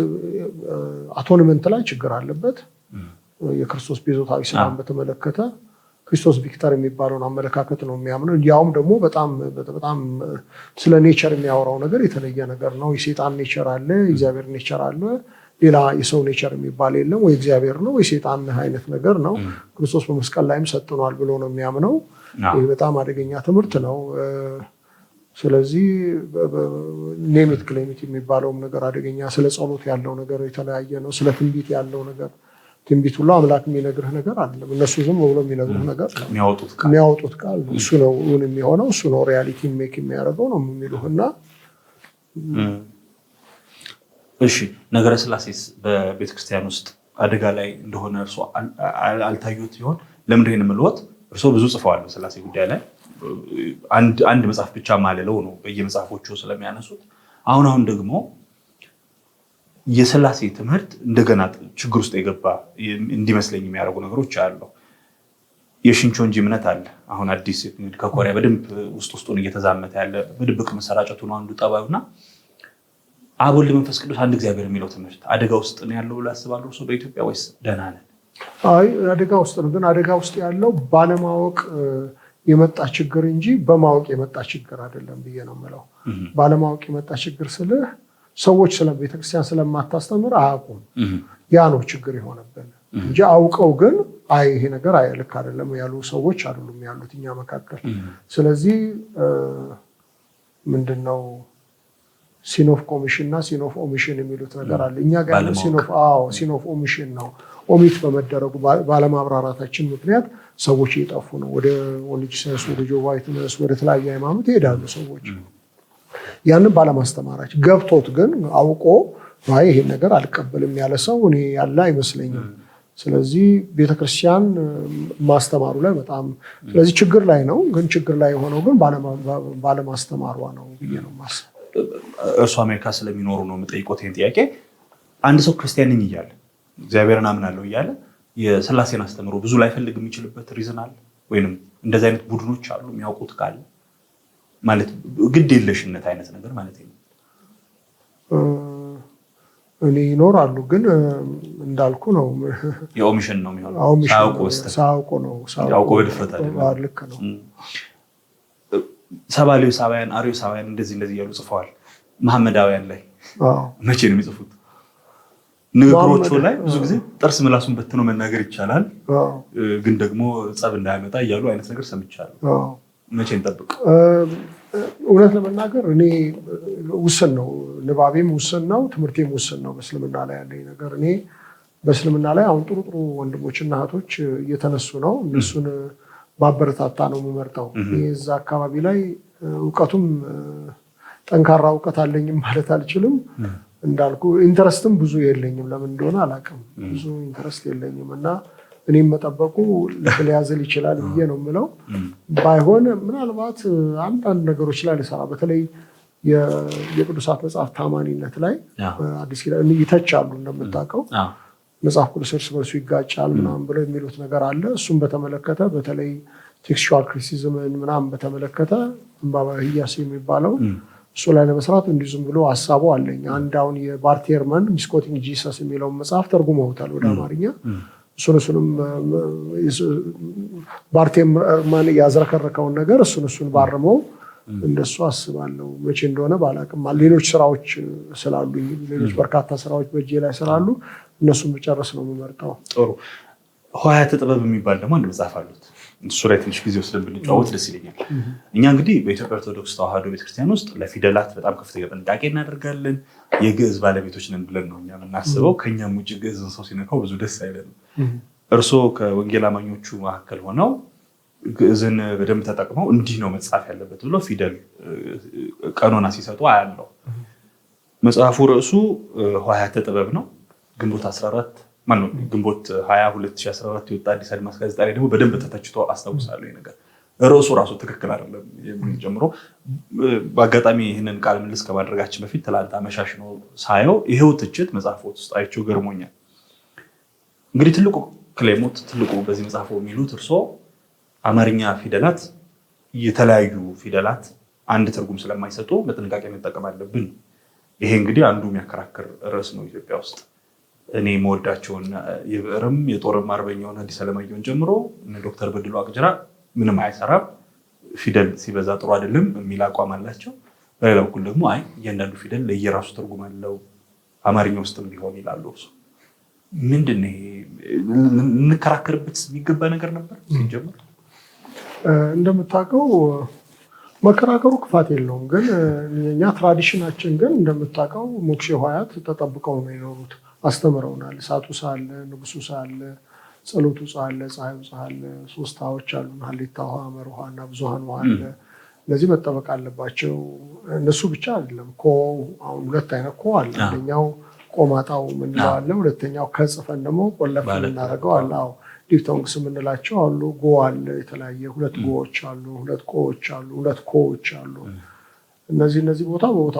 አቶንመንት ላይ ችግር አለበት የክርስቶስ ቤዛዊ ስራን በተመለከተ ክርስቶስ ቪክተር የሚባለውን አመለካከት ነው የሚያምነው ያውም ደግሞ በጣም ስለ ኔቸር የሚያወራው ነገር የተለየ ነገር ነው የሰይጣን ኔቸር አለ የእግዚአብሔር ኔቸር አለ ሌላ የሰው ኔቸር የሚባል የለም ወይ እግዚአብሔር ነው ወይ ሰይጣን አይነት ነገር ነው ክርስቶስ በመስቀል ላይም ሰጥቷል ብሎ ነው የሚያምነው ይሄ በጣም አደገኛ ትምህርት ነው ስለዚህ ኔሚት ክሌሚት የሚባለውም ነገር አደገኛ ስለ ጸሎት ያለው ነገር የተለያየ ነው ስለ ትንቢት ያለው ነገር ትንቢት ሁሉ አምላክ የሚነግርህ ነገር አይደለም እነሱ ዝም ብሎ የሚነግሩህ ነገር ነው የሚያወጡት ቃል እሱ ነው የሚሆነው እሱ ነው ሪያሊቲ ሜክ የሚያደርገው ነው የሚሉህና እሺ ነገረ ስላሴስ በቤተክርስቲያን ውስጥ አደጋ ላይ እንደሆነ እርሶ አልታዩት ይሆን ለምንድን ነው የምልዎት እርሶ ብዙ ጽፈዋል በስላሴ ጉዳይ ላይ አንድ መጽሐፍ ብቻ ማለለው ነው በየመጽሐፎቹ ስለሚያነሱት አሁን ደግሞ የስላሴ ትምህርት እንደገና ችግር ውስጥ የገባ እንዲመስለኝ የሚያደርጉ ነገሮች አሉ የሽንቾንጂ እምነት አለ አሁን አዲስ ከኮሪያ በደንብ ውስጡን እየተዛመተ ያለ በድብቅ መሰራጨቱ ነው አንዱ ጠባዩና አብ ወልድ መንፈስ ቅዱስ አንድ እግዚአብሔር የሚለው ትምህርት አደጋ ውስጥ ነው ያለው ብለው ያስባሉ እርሶ በኢትዮጵያ ወይስ ደህና ነን አይ አደጋ ውስጥ ነው ግን አደጋ ውስጥ ያለው ባለማወቅ የመጣ ችግር እንጂ በማወቅ የመጣ ችግር አይደለም ብዬ ነው የምለው ባለማወቅ የመጣ ችግር ስልህ ሰዎች ስለ ቤተክርስቲያን ስለማታስተምር አያውቁም ያ ነው ችግር የሆነብን እንጂ አውቀው ግን አይ ይሄ ነገር ልክ አይደለም ያሉ ሰዎች አይደሉም ያሉት እኛ መካከል ስለዚህ ምንድነው ሲን ኦፍ ኮሚሽን እና ሲን ኦፍ ኦሚሽን የሚሉት ነገር አለ እኛ ጋር ሲን ኦፍ ኦሚሽን ነው ኦሚት በመደረጉ ባለማብራራታችን ምክንያት ሰዎች እየጠፉ ነው ወደ ኦኒጂሰስ ወደ ጆቫ ዊትነስ ወደ ተለያየ ሃይማኖት ይሄዳሉ ሰዎች ያንን ባለማስተማራችን ገብቶት ግን አውቆ አይ ይሄን ነገር አልቀበልም ያለ ሰው እኔ ያለ አይመስለኝም ስለዚህ ቤተክርስቲያን ማስተማሩ ላይ በጣም ስለዚህ ችግር ላይ ነው ግን ችግር ላይ የሆነው ግን ባለማስተማሯ ነው ብዬ ነው ማሰብ እርሱ አሜሪካ ስለሚኖሩ ነው የምጠይቆት ይሄን ጥያቄ አንድ ሰው ክርስቲያን ነኝ እያለ እግዚአብሔርን አምናለሁ እያለ የስላሴን አስተምሮ ብዙ ላይፈልግ የሚችልበት ሪዝን አለ ወይንም እንደዚህ አይነት ቡድኖች አሉ የሚያውቁት ካለ ማለት ግድ የለሽነት አይነት ነገር ማለት ነው እኔ ይኖራሉ ግን እንዳልኩ ነው የኦሚሽን ነው የሚሆነው ሳውቁ ነው ሳውቁ በድፍረት አይደለም ልክ ነው ሰባሌሳውያን አሪዮሳውያን እንደዚህ ያሉ ጽፈዋል መሐመዳውያን ላይ መቼ ነው የሚጽፉት ንግግሮቹ ላይ ብዙ ጊዜ ጥርስ ምላሱን በትኖ መናገር ይቻላል ግን ደግሞ ጸብ እንዳያመጣ እያሉ አይነት ነገር ሰምቻለሁ መቼ እንጠብቅ እውነት ለመናገር እኔ ውስን ነው ንባቤም ውስን ነው ትምህርቴም ውስን ነው በእስልምና ላይ ያለኝ ነገር እኔ በእስልምና ላይ አሁን ጥሩ ወንድሞችና እህቶች እየተነሱ ነው እነሱን ባበረታታ ነው የምመርጠው እዛ አካባቢ ላይ ዕውቀቱም ጠንካራ ዕውቀት አለኝም ማለት አልችልም እንዳልኩ ኢንተረስትም ብዙ የለኝም ለምን እንደሆነ አላውቅም ብዙ ኢንተረስት የለኝም እና እኔም መጠበቁ ሊያዘል ይችላል ብዬ ነው የምለው ባይሆን ምናልባት አንዳንድ ነገሮች ላይ ልሰራ በተለይ የቅዱሳት መጽሐፍ ታማኒነት ላይ አዲስ ኪዳን ይተቻሉ እንደምታውቀው መጽሐፍ ቅዱስ እርስ በርሱ ይጋጫል ምናምን ብለው የሚሉት ነገር አለ እሱም በተመለከተ በተለይ ቴክስቹዋል ክሪቲሲዝምን ምናምን በተመለከተ እንባባ ህያሴ የሚባለው እሱ ላይ ለመስራት እንዲዙም ብሎ ሐሳቡ አለኝ አንድ አሁን የባርቴርመን ሚስኮቲንግ ጂሰስ የሚለውን መጽሐፍ ተርጉመውታል ወደ አማርኛ እሱንም ባርቴርመን ያዝረከረከውን ነገር እሱን ባርመው እንደሱ አስባለሁ መቼ እንደሆነ ባላቅም ሌሎች ስራዎች ስላሉ ሌሎች በርካታ ስራዎች በእጄ ላይ ስላሉ እነሱን መጨረስ ነው የምመርጠው ጥሩ ሆያተ ጥበብ የሚባል ደግሞ አንድ መጽሐፍ አሉት እሱ ላይ ትንሽ ጊዜ ወስደን ብንጫወት ደስ ይለኛል እኛ እንግዲህ በኢትዮጵያ ኦርቶዶክስ ተዋሕዶ ቤተክርስቲያን ውስጥ ለፊደላት በጣም ከፍተኛ ጥንቃቄ እናደርጋለን የግዕዝ ባለቤቶች ነን ብለን ነው እኛ የምናስበው ከኛም ውጭ ግዕዝን ሰው ሲነካው ብዙ ደስ አይለንም እርሶ ከወንጌል አማኞቹ መካከል ሆነው ግዕዝን በደንብ ተጠቅመው እንዲህ ነው መጻፍ ያለበት ብሎ ፊደል ቀኖና ሲሰጡ አያለው። መጽሐፉ ርዕሱ ሆሄያተ ጥበብ ነው። ግንቦት 14 ግንቦት 20 2014 የወጣ አዲስ አድማስ ጋዜጣ ላይ ደግሞ በደንብ ተተችቶ አስታውሳለሁ። ይሄ ነገር ርዕሱ ራሱ ትክክል አይደለም የሚል ጀምሮ በአጋጣሚ ይህንን ቃለ ምልልስ ከማድረጋችን በፊት ትላንት አመሻሽ ነው ሳየው ይሄው ትችት መጽሐፉ ውስጥ አይቼው ገርሞኛል። እንግዲህ ትልቁ ክሌሞት ትልቁ በዚህ መጽሐፉ የሚሉት እርሶ አማርኛ ፊደላት የተለያዩ ፊደላት አንድ ትርጉም ስለማይሰጡ በጥንቃቄ መጠቀም አለብን። ይሄ እንግዲህ አንዱ የሚያከራክር ርዕስ ነው ኢትዮጵያ ውስጥ። እኔ መወዳቸውን የብዕርም የጦርም አርበኛውን ሐዲስ ዓለማየሁን ጀምሮ ዶክተር በድሉ አቅጅራ ምንም አይሰራም፣ ፊደል ሲበዛ ጥሩ አይደለም የሚል አቋም አላቸው። በሌላ በኩል ደግሞ አይ እያንዳንዱ ፊደል ለየራሱ ትርጉም አለው አማርኛ ውስጥም ቢሆን ይላሉ። እርሱ ምንድን ነው እንከራከርበት የሚገባ ነገር ነበር ሲጀምር? እንደምታውቀው መከራከሩ ክፋት የለውም። ግን እኛ ትራዲሽናችን ግን እንደምታውቀው ሞክሼ ሆሄያት ተጠብቀው ነው የኖሩት። አስተምረውናል። እሳቱ ሳለ፣ ንጉሱ ሳለ፣ ጸሎቱ ሳለ፣ ፀሐዩ ሳለ፣ ሶስት ውሃዎች አሉ፣ ሀሌታ ውሃ፣ መር ውሃ እና ብዙሃን ውሃ አለ። እነዚህ መጠበቅ አለባቸው። እነሱ ብቻ አይደለም። አሁን ሁለት አይነት ኮ አለ። አንደኛው ቆማጣው ምንለው አለ። ሁለተኛው ከጽፈን ደግሞ ቆለፍ የምናደርገው አለ። ዲፕቶንግስ የምንላቸው አሉ። ጎ አለ። የተለያየ ሁለት ጎዎች አሉ፣ ሁለት ቆዎች አሉ፣ ሁለት ኮዎች አሉ። እነዚህ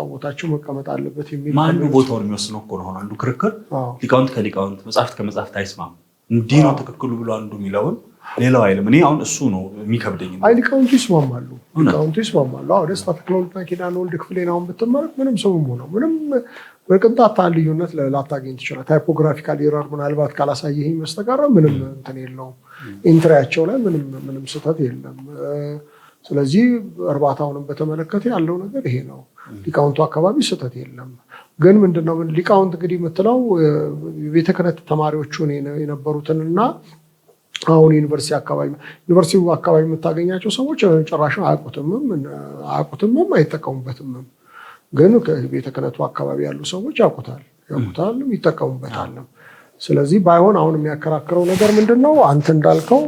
ቦታቸው መቀመጥ አለበት የሚል ማንዱ ቦታውን የሚወስነው እኮ ነው። አንዱ ክርክር ሊቃውንት ከሊቃውንት መጽሐፍት ከመጽሐፍት አይስማም። እንዲህ ነው ትክክሉ ብሎ አንዱ የሚለውን ሌላው አይልም። እኔ አሁን እሱ ነው የሚከብደኝ። አይ ሊቃውንቱ ይስማማሉ። ደስታ ተክለወልድና ኪዳነ ወልድ ክፍሌን አሁን ብትመረቅ ምንም ሰውም ሆነው ምንም በቅንጣት ልዩነት ላታገኝ ትችላል። ታይፖግራፊካል ኤረር ምናልባት ካላሳየኝ በስተቀር ምንም እንትን የለውም። ኢንትሪያቸው ላይ ምንም ስህተት የለም። ስለዚህ እርባታውንም በተመለከተ ያለው ነገር ይሄ ነው። ሊቃውንቱ አካባቢ ስህተት የለም። ግን ምንድነው ሊቃውንት እንግዲህ የምትለው ቤተ ክህነት ተማሪዎቹ የነበሩትንና አሁን ዩኒቨርሲቲ አካባቢ የምታገኛቸው ሰዎች ጭራሽ አያውቁትምም አይጠቀሙበትምም። ግን ቤተ ክህነቱ አካባቢ ያሉ ሰዎች ያውቁታል፣ ይጠቀሙበታል። ስለዚህ ባይሆን አሁን የሚያከራክረው ነገር ምንድነው? አንተ እንዳልከው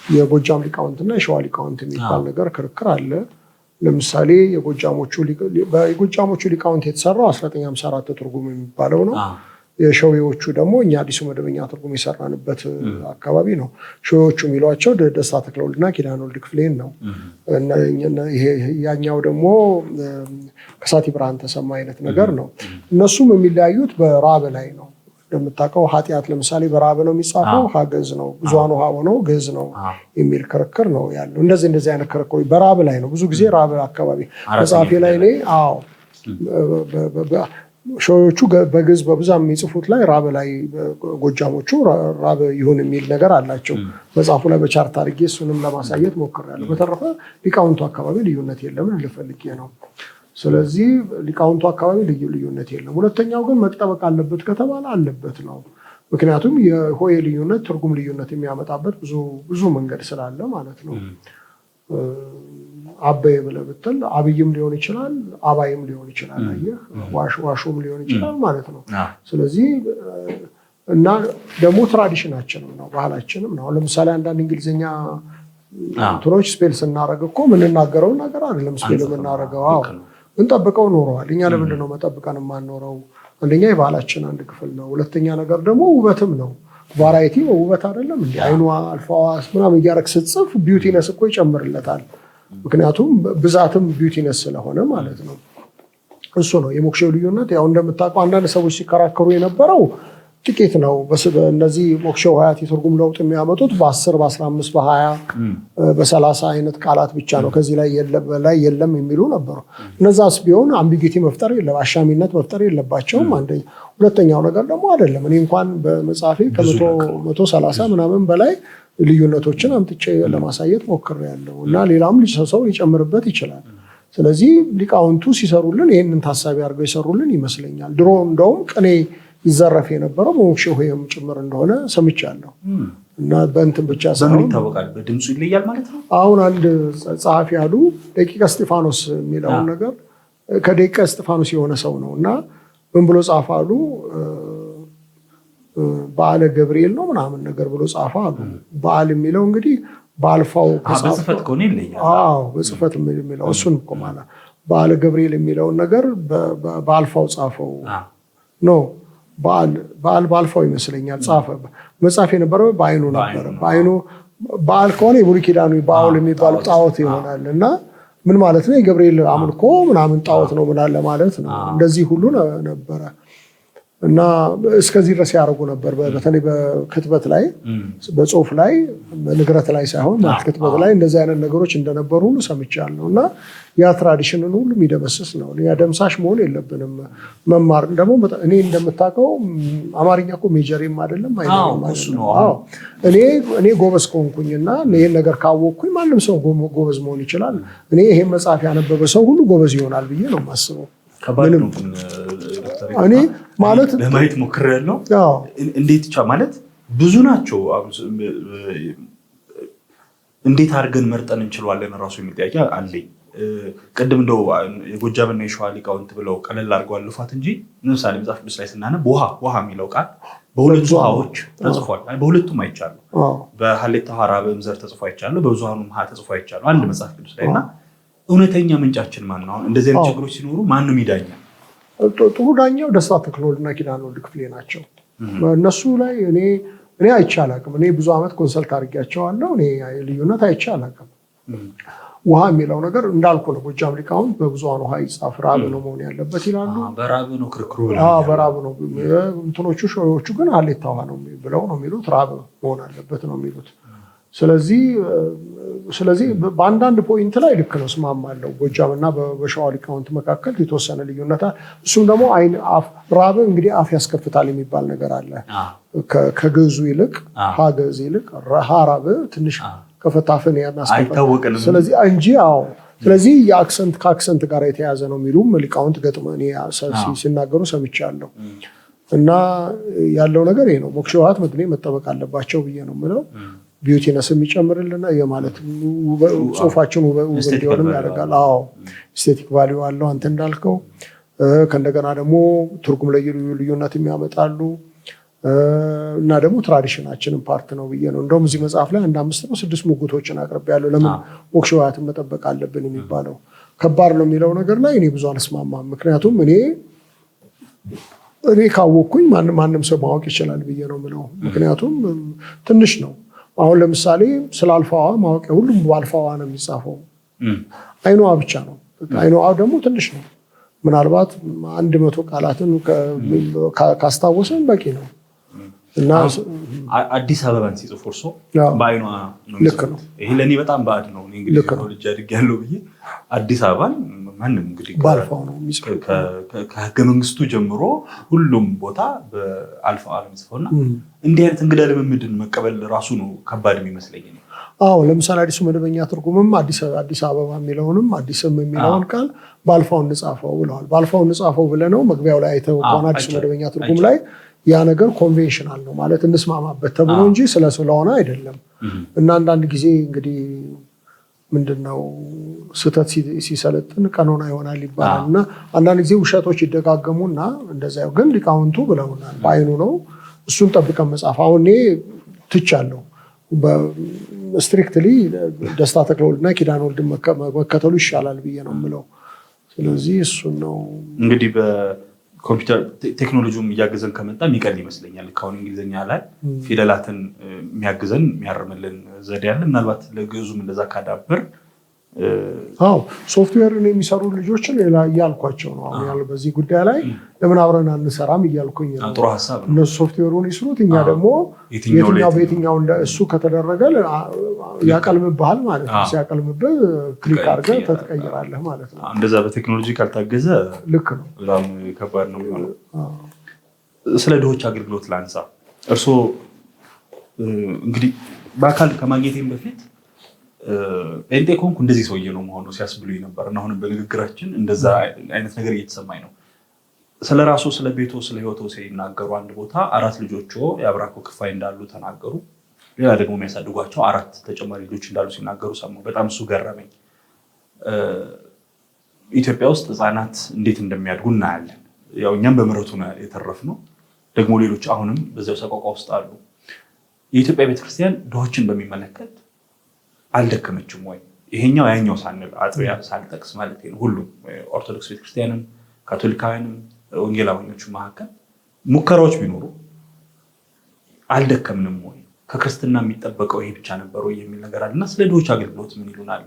የጎጃም ሊቃውንትና የሸዋ ሊቃውንት የሚባል ነገር ክርክር አለ። ለምሳሌ የጎጃሞቹ ሊቃውንት የተሰራው 1954 ትርጉም የሚባለው ነው። የሸዌዎቹ ደግሞ እኛ አዲሱ መደበኛ ትርጉም የሰራንበት አካባቢ ነው። ሸዌዎቹ የሚሏቸው ደስታ ተክለወልድና ኪዳነ ወልድ ክፍሌን ነው። ያኛው ደግሞ ከሳቲ ብርሃን ተሰማ አይነት ነገር ነው። እነሱም የሚለያዩት በራብ ላይ ነው። እንደምታውቀው ኃጢአት ለምሳሌ በራብ ነው የሚጻፈው፣ ሀገዝ ነው። ብዙሃን ውሃ ሆነው ግዕዝ ነው የሚል ክርክር ነው ያለው። እንደዚህ አይነት ክርክሮች በራብ ላይ ነው። ብዙ ጊዜ ራብ አካባቢ መጽሐፌ ላይ እኔ ሸዎቹ በግዕዝ በብዛት የሚጽፉት ላይ ራብ ላይ ጎጃሞቹ ራብ ይሁን የሚል ነገር አላቸው። መጽሐፉ ላይ በቻርት አድርጌ እሱንም ለማሳየት ሞክሬያለሁ። በተረፈ ሊቃውንቱ አካባቢ ልዩነት የለም ልፈልጌ ነው። ስለዚህ ሊቃውንቱ አካባቢ ልዩነት የለም። ሁለተኛው ግን መጠበቅ አለበት ከተባለ አለበት ነው። ምክንያቱም የሆሄ ልዩነት ትርጉም ልዩነት የሚያመጣበት ብዙ መንገድ ስላለ ማለት ነው። አበየ ብለህ ብትል አብይም ሊሆን ይችላል፣ አባይም ሊሆን ይችላል። አየህ ዋሾም ሊሆን ይችላል ማለት ነው። ስለዚህ እና ደግሞ ትራዲሽናችንም ነው ባህላችንም ነው። ለምሳሌ አንዳንድ እንግሊዝኛ እንትኖች ስፔል ስናደርግ እኮ የምንናገረው ነገር አይደለም ስፔል የምናደርገው እንጠብቀው ኖረዋል። እኛ ለምንድን ነው መጠብቀን የማንኖረው? አንደኛ የባህላችን አንድ ክፍል ነው። ሁለተኛ ነገር ደግሞ ውበትም ነው። ቫራይቲ ውበት አይደለም እንዲ አይኗ አልፋዋ ምናምን እያደረግ ስትጽፍ ቢዩቲነስ እኮ ይጨምርለታል። ምክንያቱም ብዛትም ቢዩቲነስ ስለሆነ ማለት ነው። እሱ ነው የሞክሼው ልዩነት። ያው እንደምታውቀው አንዳንድ ሰዎች ሲከራከሩ የነበረው ጥቂት ነው። እነዚህ ሞክሼ ሆሄያት የትርጉም ለውጥ የሚያመጡት በ10 በ15 በ20 በ30 አይነት ቃላት ብቻ ነው። ከዚህ ላይ የለም የሚሉ ነበሩ። እነዛስ ቢሆን አምቢጊቲ መፍጠር አሻሚነት መፍጠር የለባቸውም። አንደኛ። ሁለተኛው ነገር ደግሞ አይደለም እኔ እንኳን በመጽሐፌ ከ130 ምናምን በላይ ልዩነቶችን አምጥቼ ለማሳየት ሞክሬያለሁ እና ሌላም ሰው ሊጨምርበት ይችላል። ስለዚህ ሊቃውንቱ ሲሰሩልን ይህንን ታሳቢ አድርገው ይሰሩልን ይመስለኛል። ድሮ እንደውም ቅኔ ይዘረፍ የነበረው በሞክሼ ሆሄም ጭምር እንደሆነ ሰምቻለሁ እና በእንትን ብቻ ሳይሆን ይታወቃል። በድምፁ ይለያል ማለት ነው። አሁን አንድ ጸሐፊ ያሉ ደቂቀ እስጢፋኖስ የሚለውን ነገር ከደቂቀ እስጢፋኖስ የሆነ ሰው ነው እና ምን ብሎ ጻፈ አሉ? በዓለ ገብርኤል ነው ምናምን ነገር ብሎ ጻፈ አሉ። በዓል የሚለው እንግዲህ በአልፋው በጽፈት ከሆነ ይለያል። በጽፈት የሚለው እሱን እኮ ማለት በዓለ ገብርኤል የሚለውን ነገር በአልፋው ጻፈው ነው። በአልፋው ይመስለኛል ጻፈ። መጽሐፍ የነበረው በአይኑ ነበረ። በአይኑ በዓል ከሆነ የብሉይ ኪዳኑ በዓል የሚባለው ጣዖት ይሆናል እና ምን ማለት ነው? የገብርኤል አምልኮ ምናምን ጣዖት ነው ምናለ ማለት ነው። እንደዚህ ሁሉ ነበረ እና እስከዚህ ድረስ ያደርጉ ነበር። በተለይ በክትበት ላይ በጽሁፍ ላይ ንግረት ላይ ሳይሆን ክትበት ላይ እንደዚህ አይነት ነገሮች እንደነበሩ ሁሉ ሰምቻለሁ። እና ያ ትራዲሽንን ሁሉ የሚደመስስ ነው። ያ ደምሳሽ መሆን የለብንም። መማር ደግሞ እኔ እንደምታውቀው አማርኛ እኮ ሜጀሬም አይደለም እኔ ጎበዝ ከሆንኩኝና ይህን ነገር ካወቅኩኝ ማንም ሰው ጎበዝ መሆን ይችላል። እኔ ይሄን መጽሐፍ ያነበበ ሰው ሁሉ ጎበዝ ይሆናል ብዬ ነው የማስበው። እኔ ማለት ለማየት ሞክሬያለሁ። እንዴት ማለት ብዙ ናቸው። እንዴት አድርገን መርጠን እንችላለን ራሱ የሚል ጥያቄ አለኝ። ቅድም እንደው የጎጃምና የሸዋ ሊቃውንት ብለው ቀለል አድርገው አልፏት እንጂ ለምሳሌ መጽሐፍ ቅዱስ ላይ ስናነብ ውሃ የሚለው ቃል በሁለቱ ውሃዎች ተጽፏል። በሁለቱም አይቻለሁ። በሀሌታ ሐራ በእምዘር ተጽፎ አይቻለሁ፣ በብዙሃኑም ውሃ ተጽፎ አይቻለሁ አንድ መጽሐፍ ቅዱስ ላይ እና እውነተኛ ምንጫችን ማን ነው? እንደዚህ አይነት ችግሮች ሲኖሩ ማንም ይዳኛል? ጥሩ ዳኛው ደስታ ተክለወልድና ኪዳነ ወልድ ክፍሌ ናቸው። እነሱ ላይ እኔ አይቼ አላውቅም። እኔ ብዙ ዓመት ኮንሰልት አድርጌያቸዋለሁ። እኔ ልዩነት አይቼ አላውቅም። ውሃ የሚለው ነገር እንዳልኩ ነው። ጎጃም ሊቃውንት በብዙሃን ውሃ ይጻፍ ራብ ነው መሆን ያለበት ይላሉ። በራብ ነው ክርክሩ። በራብ ነው። እንትኖቹ ሾዎቹ ግን ሀሌታ ውሃ ነው ብለው ነው የሚሉት። ራብ መሆን አለበት ነው የሚሉት። ስለዚህ በአንዳንድ ፖይንት ላይ ልክ ነው፣ እስማማለሁ። ጎጃምና በሸዋ ሊቃውንት መካከል የተወሰነ ልዩነት አለ። እሱም ደግሞ ራብ እንግዲህ አፍ ያስከፍታል የሚባል ነገር አለ። ከግዕዙ ይልቅ ሀገዝ ይልቅ ሀራብ ትንሽ ከፈታፍን ያናስከፍታል። ስለዚህ እንጂ ስለዚህ የአክሰንት ከአክሰንት ጋር የተያዘ ነው የሚሉም ሊቃውንት ገጥመን ሲናገሩ ሰምቻለሁ። እና ያለው ነገር ይሄ ነው። ሞክሼ ውሃት መድኔ መጠበቅ አለባቸው ብዬ ነው የምለው። ቢዩቲነስ የሚጨምርልና የማለት ጽሁፋችን ውብ እንዲሆንም ያደርጋል። ስቴቲክ ቫሊዩ አለው አንተ እንዳልከው። ከእንደገና ደግሞ ትርጉም ላይ ልዩነት የሚያመጣሉ እና ደግሞ ትራዲሽናችንን ፓርት ነው ብዬ ነው። እንደውም እዚህ መጽሐፍ ላይ 5 ነው 6 ሙግቶችን አቅርቤያለሁ። ለምን ሞክሼ ውሃትን መጠበቅ አለብን የሚባለው ከባድ ነው የሚለው ነገር ላይ እኔ ብዙ አልስማማም። ምክንያቱም እኔ ካወቅኩኝ ማንም ሰው ማወቅ ይችላል ብዬ ነው የምለው። ምክንያቱም ትንሽ ነው። አሁን ለምሳሌ ስለ አልፋዋ ማወቅ ሁሉም በአልፋዋ ነው የሚጻፈው። አይኗዋ ብቻ ነው። አይኗዋ ደግሞ ትንሽ ነው። ምናልባት 100 ቃላትን ካስታወሰን በቂ ነው። እና አዲስ አበባን ሲጽፍ እርሶ በአይኗ ነው። ልክ ነው። ይሄ ለእኔ በጣም ባዕድ ነው። እንግዲህ ልጅ አድርጌያለሁ ብዬ አዲስ አበባን ማንም እንግዲህ በአልፋው ነው የሚጽፈው። ከህገ መንግስቱ ጀምሮ ሁሉም ቦታ በአልፋዋ ነው የሚጽፈውና እንዲህ አይነት እንግዳ ልምምድን መቀበል ራሱ ነው ከባድ የሚመስለኝ። ለምሳሌ አዲሱ መደበኛ ትርጉምም አዲስ አበባ የሚለውንም አዲስም የሚለውን ቃል በአልፋው እንጻፈው ብለዋል። በአልፋው እንጻፈው ብለነው መግቢያው ላይ አይተው ከሆነ አዲሱ መደበኛ ትርጉም ላይ ያ ነገር ኮንቬንሽናል ነው ማለት እንስማማበት ተብሎ እንጂ ስለሆነ አይደለም። እና አንዳንድ ጊዜ እንግዲህ ምንድነው ስህተት ሲሰለጥን ቀኖና ይሆናል ይባላል። እና አንዳንድ ጊዜ ውሸቶች ይደጋገሙና እንደዛ ግን ሊቃውንቱ ብለውናል። በአይኑ ነው እሱን ጠብቀን መጻፍ። አሁን እኔ ትቻለሁ ስትሪክትሊ ደስታ ተክለወልድና ኪዳነ ወልድን መከተሉ ይሻላል ብዬ ነው የምለው። ስለዚህ እሱን ነው እንግዲህ በኮምፒውተር ቴክኖሎጂውም እያገዘን ከመጣ የሚቀል ይመስለኛል። ከአሁን እንግሊዝኛ ላይ ፊደላትን የሚያግዘን የሚያርምልን ዘዴ ያለ ምናልባት ለግዕዙም እንደዛ ካዳበር ሶፍትዌርን የሚሰሩ ልጆችን እያልኳቸው ነው አሁን በዚህ ጉዳይ ላይ ለምን አብረን አንሰራም እያልኩኝ ነው። ጥሩ ሀሳብ ነው። እነሱ ሶፍትዌሩን ይስሩት፣ እኛ ደግሞ በየትኛው እሱ ከተደረገ ያቀልምብሃል ማለት ነው። ሲያቀልምብህ ክሊክ አድርገህ ትቀይራለህ ማለት ነው። እንደዛ በቴክኖሎጂ ካልታገዘ ልክ ነው፣ በጣም ከባድ ነው የሚሆነው። ስለ ድሆች አገልግሎት ላንሳ። እርስዎ እንግዲህ በአካል ከማግኘቴም በፊት ጴንጤ ከሆንኩ እንደዚህ ሰውዬ ነው መሆኑ ሲያስብሉኝ ነበር እና አሁንም በንግግራችን እንደዛ አይነት ነገር እየተሰማኝ ነው። ስለ ራሱ ስለ ቤቶ ስለ ህይወቶ ሲናገሩ አንድ ቦታ 4 ልጆች የአብራኮ ክፋይ እንዳሉ ተናገሩ። ሌላ ደግሞ የሚያሳድጓቸው 4 ተጨማሪ ልጆች እንዳሉ ሲናገሩ ሰማሁ። በጣም እሱ ገረመኝ። ኢትዮጵያ ውስጥ ህፃናት እንዴት እንደሚያድጉ እናያለን። ያው እኛም በምሕረቱ የተረፍነው ደግሞ ሌሎች አሁንም በዚያው ሰቆቃ ውስጥ አሉ። የኢትዮጵያ ቤተክርስቲያን ድሆችን በሚመለከት አልደከመችም ወይ? ይሄኛው ያኛው ሳንል አጥቢያ ሳልጠቅስ ማለት ነው። ሁሉም ኦርቶዶክስ ቤተክርስቲያንም ካቶሊካውያንም ወንጌላውያኖቹ መካከል ሙከራዎች ቢኖሩ አልደከምንም ወይ? ከክርስትና የሚጠበቀው ይሄ ብቻ ነበር ወይ የሚል ነገር አለና ስለ ድሆች አገልግሎት ምን ይሉናል?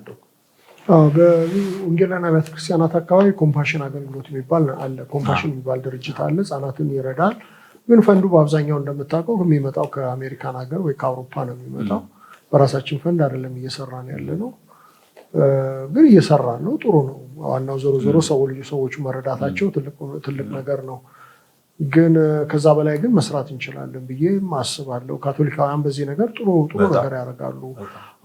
በወንጌላውያን አብያተ ክርስቲያናት አካባቢ ኮምፓሽን አገልግሎት የሚባል አለ። ኮምፓሽን የሚባል ድርጅት አለ። ህጻናትን ይረዳል። ግን ፈንዱ በአብዛኛው እንደምታውቀው የሚመጣው ከአሜሪካን ሀገር ወይ ከአውሮፓ ነው የሚመጣው። በራሳችን ፈንድ አይደለም እየሰራን ያለ ነው። ግን እየሰራን ነው። ጥሩ ነው። ዋናው ዞሮ ሰዎቹ መረዳታቸው ትልቅ ነገር ነው። ግን ከዛ በላይ ግን መስራት እንችላለን ብዬ አስባለሁ። ካቶሊካውያን በዚህ ነገር ጥሩ ነገር ያደርጋሉ።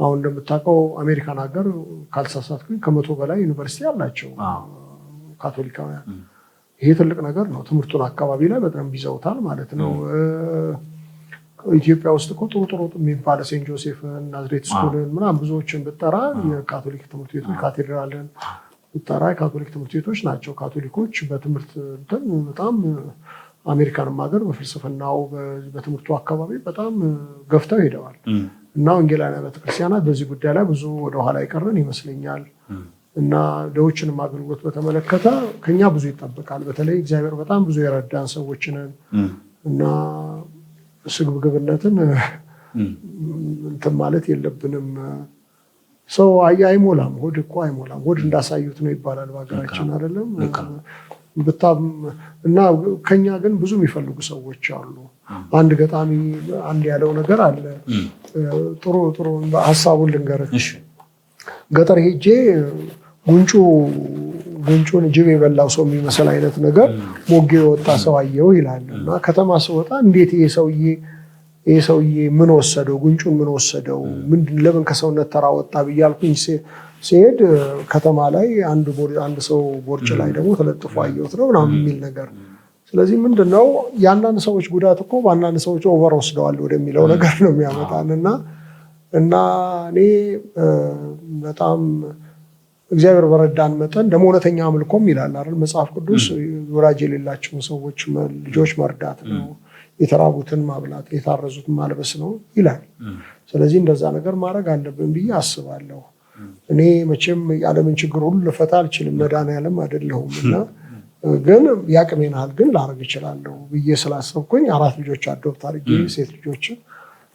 አሁን እንደምታውቀው አሜሪካን ሀገር ካልተሳሳትኩኝ 100 በላይ ዩኒቨርሲቲ አላቸው ካቶሊካውያን። ይሄ ትልቅ ነገር ነው። ትምህርቱን አካባቢ ላይ በጣም ይዘውታል ማለት ነው። ኢትዮጵያ ውስጥ እኮ ጥሩ የሚባለ ሴንት ጆሴፍን፣ ናዝሬት ስኩልን ምናምን ብዙዎችን ብጠራ የካቶሊክ ትምህርት ቤቶች ካቴድራልን ብጠራ የካቶሊክ ትምህርት ቤቶች ናቸው። ካቶሊኮች በትምህርት በጣም አሜሪካንም ሀገር በፍልስፍናው በትምህርቱ አካባቢ በጣም ገፍተው ሄደዋል እና ወንጌላውያን ቤተክርስቲያናት በዚህ ጉዳይ ላይ ብዙ ወደኋላ የቀረን ይመስለኛል። እና ድሆችንም አገልግሎት በተመለከተ ከኛ ብዙ ይጠበቃል። በተለይ እግዚአብሔር በጣም ብዙ የረዳን ሰዎች ነን እና ስግብግብነትን እንትን ማለት የለብንም። ሰው አይሞላም፣ ሆድ እኮ አይሞላም። ሆድ እንዳሳዩት ነው ይባላል በሀገራችን አይደለም? እና ከኛ ግን ብዙ የሚፈልጉ ሰዎች አሉ። አንድ ገጣሚ አንድ ያለው ነገር አለ። ጥሩ ሀሳቡን ልንገርህ። ገጠር ሄጄ ጉንጩን ጅብ የበላው ሰው የሚመስል አይነት ነገር ሞጌ የወጣ ሰው አየው ይላል። እና ከተማ ስወጣ እንዴት ይሄ ሰውዬ ምን ወሰደው? ጉንጩን ምን ወሰደው? ለምን ከሰውነት ተራ ወጣ ብያልኩኝ ሲሄድ ከተማ ላይ አንድ ሰው ቦርጭ ላይ ደግሞ ተለጥፎ አየሁት ነው ምናምን የሚል ነገር። ስለዚህ ምንድነው የአንዳንድ ሰዎች ጉዳት እኮ በአንዳንድ ሰዎች ኦቨር ወስደዋል ወደሚለው ነገር ነው የሚያመጣን። እና እኔ በጣም እግዚአብሔር በረዳን መጠን ደግሞ እውነተኛ አምልኮም ይላል አይደል መጽሐፍ ቅዱስ፣ ወላጅ የሌላቸውን ሰዎች ልጆች መርዳት ነው፣ የተራቡትን ማብላት፣ የታረዙትን ማልበስ ነው ይላል። ስለዚህ እንደዛ ነገር ማድረግ አለብን ብዬ አስባለሁ። እኔ መቼም የዓለምን ችግር ሁሉ ልፈታ አልችልም፣ መድኃኒዓለም አይደለሁም። እና ግን ያቅሜን ያህል ግን ላደርግ እችላለሁ ብዬ ስላሰብኩኝ 4 ልጆች አዶፕት አድርጌ ሴት ልጆችን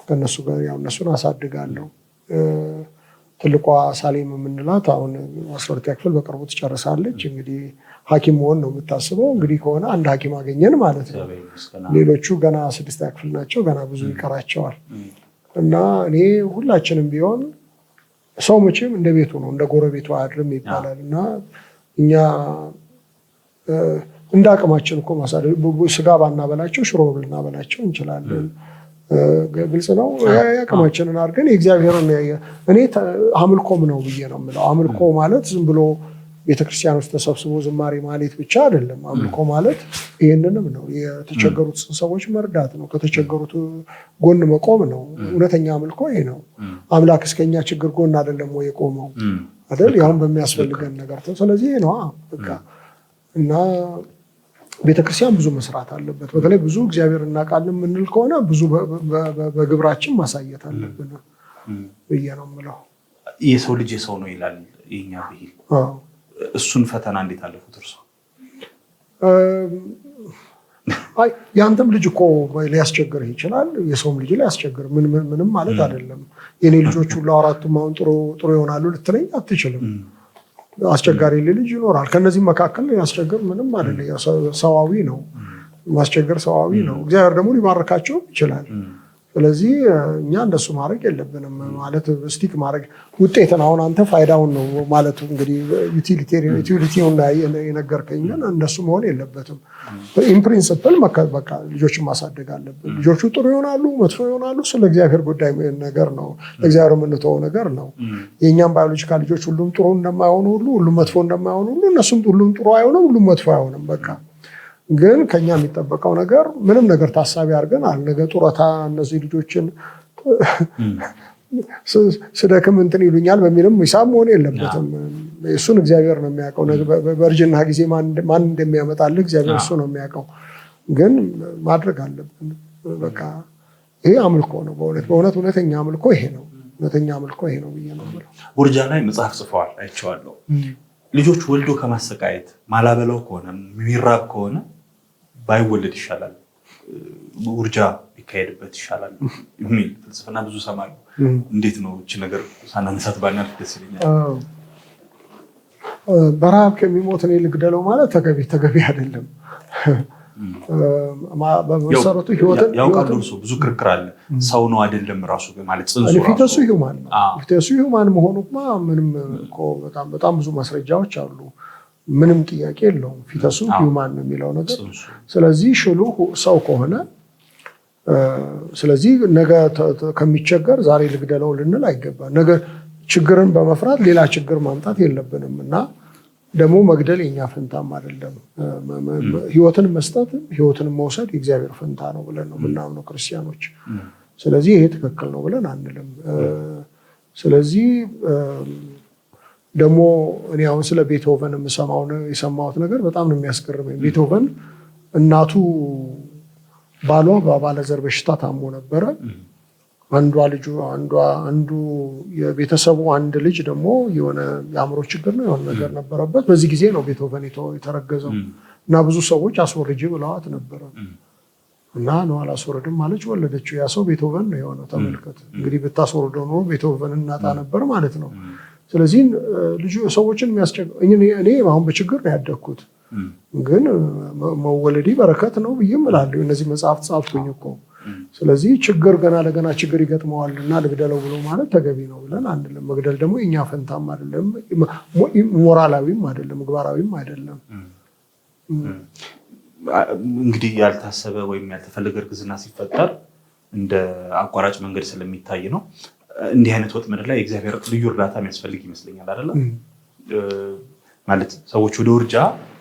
ከነሱ ጋር እነሱን አሳድጋለሁ። ትልቋ ሳሌም የምንላት አሁን 12ኛ ክፍል በቅርቡ ትጨርሳለች። እንግዲህ ሐኪም መሆን ነው የምታስበው። እንግዲህ ከሆነ አንድ ሐኪም አገኘን ማለት ነው። ሌሎቹ ገና 6ኛ ክፍል ናቸው፣ ገና ብዙ ይቀራቸዋል። እና እኔ ሁላችንም ቢሆን ሰው መቼም እንደ ቤቱ ነው እንደ ጎረቤቱ አያድርም ይባላል። እና እኛ እንደ አቅማችን እኮ ስጋ ባናበላቸው ሽሮ ልናበላቸው እንችላለን። ግልጽ ነው። ያቅማችንን አድርገን የእግዚአብሔርን እኔ አምልኮም ነው ብዬ ነው የምለው። አምልኮ ማለት ዝም ብሎ ቤተክርስቲያን ውስጥ ተሰብስቦ ዝማሬ ማሌት ብቻ አይደለም። አምልኮ ማለት ይህንንም ነው። የተቸገሩት ሰዎች መርዳት ነው። ከተቸገሩት ጎን መቆም ነው። እውነተኛ አምልኮ ይሄ ነው። አምላክ እስከኛ ችግር ጎን አይደለም ወይ የቆመው አይደል? ያሁን በሚያስፈልገን ነገር። ስለዚህ ይሄ ነው በቃ። እና ቤተክርስቲያን ብዙ መስራት አለበት። በተለይ ብዙ እግዚአብሔር እናውቃለን የምንል ከሆነ ብዙ በግብራችን ማሳየት አለብን ብዬ ነው የምለው። የሰው ልጅ የሰው ነው ይላል የኛ ብሂል። እሱን ፈተና እንዴት አለፉት እርሶ? የአንተም ልጅ እኮ ሊያስቸግርህ ይችላል፣ የሰውም ልጅ ሊያስቸግር ምንም ማለት አይደለም። የኔ ልጆች ሁሉ 4ቱም አሁን ጥሩ ይሆናሉ ልትለኝ አትችልም። አስቸጋሪ ልጅ ይኖራል። ከነዚህ መካከል ያስቸግር ምንም አይደለም። ሰዋዊ ነው ማስቸገር፣ ሰዋዊ ነው። እግዚአብሔር ደግሞ ሊባርካቸው ይችላል። ስለዚህ እኛ እንደሱ ማድረግ የለብንም። ማለት ስቲክ ማድረግ ውጤትን አሁን አንተ ፋይዳውን ነው ማለቱ እንግዲህ ዩቲሊቲውን የነገርከኝ፣ ግን እንደሱ መሆን የለበትም። ኢንፕሪንስፕል በቃ ልጆችን ማሳደግ አለብን። ልጆቹ ጥሩ ይሆናሉ መጥፎ ይሆናሉ ስለ እግዚአብሔር ጉዳይ ነገር ነው፣ ለእግዚአብሔር የምንተወው ነገር ነው። የእኛም ባዮሎጂካል ልጆች ሁሉም ጥሩ እንደማይሆኑ ሁሉ ሁሉም መጥፎ እንደማይሆኑ ሁሉ እነሱም ሁሉም ጥሩ አይሆንም ሁሉም መጥፎ አይሆንም። በቃ ግን ከኛ የሚጠበቀው ነገር ምንም ነገር ታሳቢ አድርገን ነገ ጡረታ እነዚህ ልጆችን ስደክም እንትን ይሉኛል በሚልም ሂሳብ መሆን የለበትም። እሱን እግዚአብሔር ነው የሚያውቀው። በእርጅና ጊዜ ማን እንደሚያመጣልህ እግዚአብሔር እሱ ነው የሚያውቀው። ግን ማድረግ አለብን። በቃ ይሄ አምልኮ ነው። በእውነት እውነተኛ አምልኮ ይሄ ነው። እውነተኛ አምልኮ ይሄ ነው ብዬ ነው የምለው። ውርጃ ላይ መጽሐፍ ጽፈዋል አይቼዋለሁ። ልጆች ወልዶ ከማሰቃየት ማላበላው ከሆነ የሚራብ ከሆነ ባይወለድ ይሻላል፣ ውርጃ ቢካሄድበት ይሻላል የሚል ፍልስፍና ብዙ ሰማሉ። እንዴት ነው እቺ ነገር ሳናነሳት ባናልፍ ደስ ይለኛል። በረሃብ ከሚሞት እኔ ልግደለው ማለት ተገቢ አይደለም። በመሰረቱ ያውቃሉ እርሱ ብዙ ክርክር አለ። ሰው ነው አይደለም ራሱ ማለት ጽንሱ ፊተሱ ሂውማን ነው። ፊተሱ ሂውማን መሆኑማ ምንም እኮ በጣም ብዙ ማስረጃዎች አሉ። ምንም ጥያቄ የለውም። ፊተሱ ሂውማን ነው የሚለው ነገር። ስለዚህ ሽሉ ሰው ከሆነ ስለዚህ ነገ ከሚቸገር ዛሬ ልግደለው ልንል አይገባም። ነገ ችግርን በመፍራት ሌላ ችግር ማምጣት የለብንም እና ደግሞ መግደል የኛ ፈንታም አይደለም። ህይወትን መስጠት ህይወትን መውሰድ የእግዚአብሔር ፈንታ ነው ብለን ነው የምናምነው ክርስቲያኖች። ስለዚህ ይሄ ትክክል ነው ብለን አንልም። ስለዚህ ደግሞ እኔ አሁን ስለ ቤትሆቨን የሰማሁት ነገር በጣም ነው የሚያስገርመኝ። ቤትሆቨን እናቱ ባሏ በአባለዘር በሽታ ታሞ ነበረ። አንዱ የቤተሰቡ አንድ ልጅ ደግሞ የሆነ የአእምሮ ችግር ነው የሆነ ነገር ነበረበት። በዚህ ጊዜ ነው ቤትሆቨን የተረገዘው እና ብዙ ሰዎች አስወርጅ ብለዋት ነበረ እና ነው አላስወርድም ማለች፣ ወለደችው። ያ ሰው ቤትሆቨን ነው የሆነው። ተመልከት እንግዲህ ብታስወርደው ኖሮ ቤትሆቨን እናጣ ነበር ማለት ነው። ስለዚህ ልጁ ሰዎችን የሚያስቸግር እኔ አሁን በችግር ነው ያደግኩት፣ ግን መወለዴ በረከት ነው ብዬም እላለሁ። እነዚህ መጽሐፍት ጻፍኩኝ እኮ። ስለዚህ ችግር ገና ለገና ችግር ይገጥመዋል እና ልግደለው ብሎ ማለት ተገቢ ነው ብለን አንልም። መግደል ደግሞ የኛ ፈንታም አይደለም፣ ሞራላዊም አይደለም፣ ምግባራዊም አይደለም። እንግዲህ ያልታሰበ ወይም ያልተፈለገ እርግዝና ሲፈጠር እንደ አቋራጭ መንገድ ስለሚታይ ነው። እንዲህ አይነት ወጥመድ ላይ የእግዚአብሔር ልዩ እርዳታ የሚያስፈልግ ይመስለኛል አይደለም? ማለት ሰዎች ወደ ውርጃ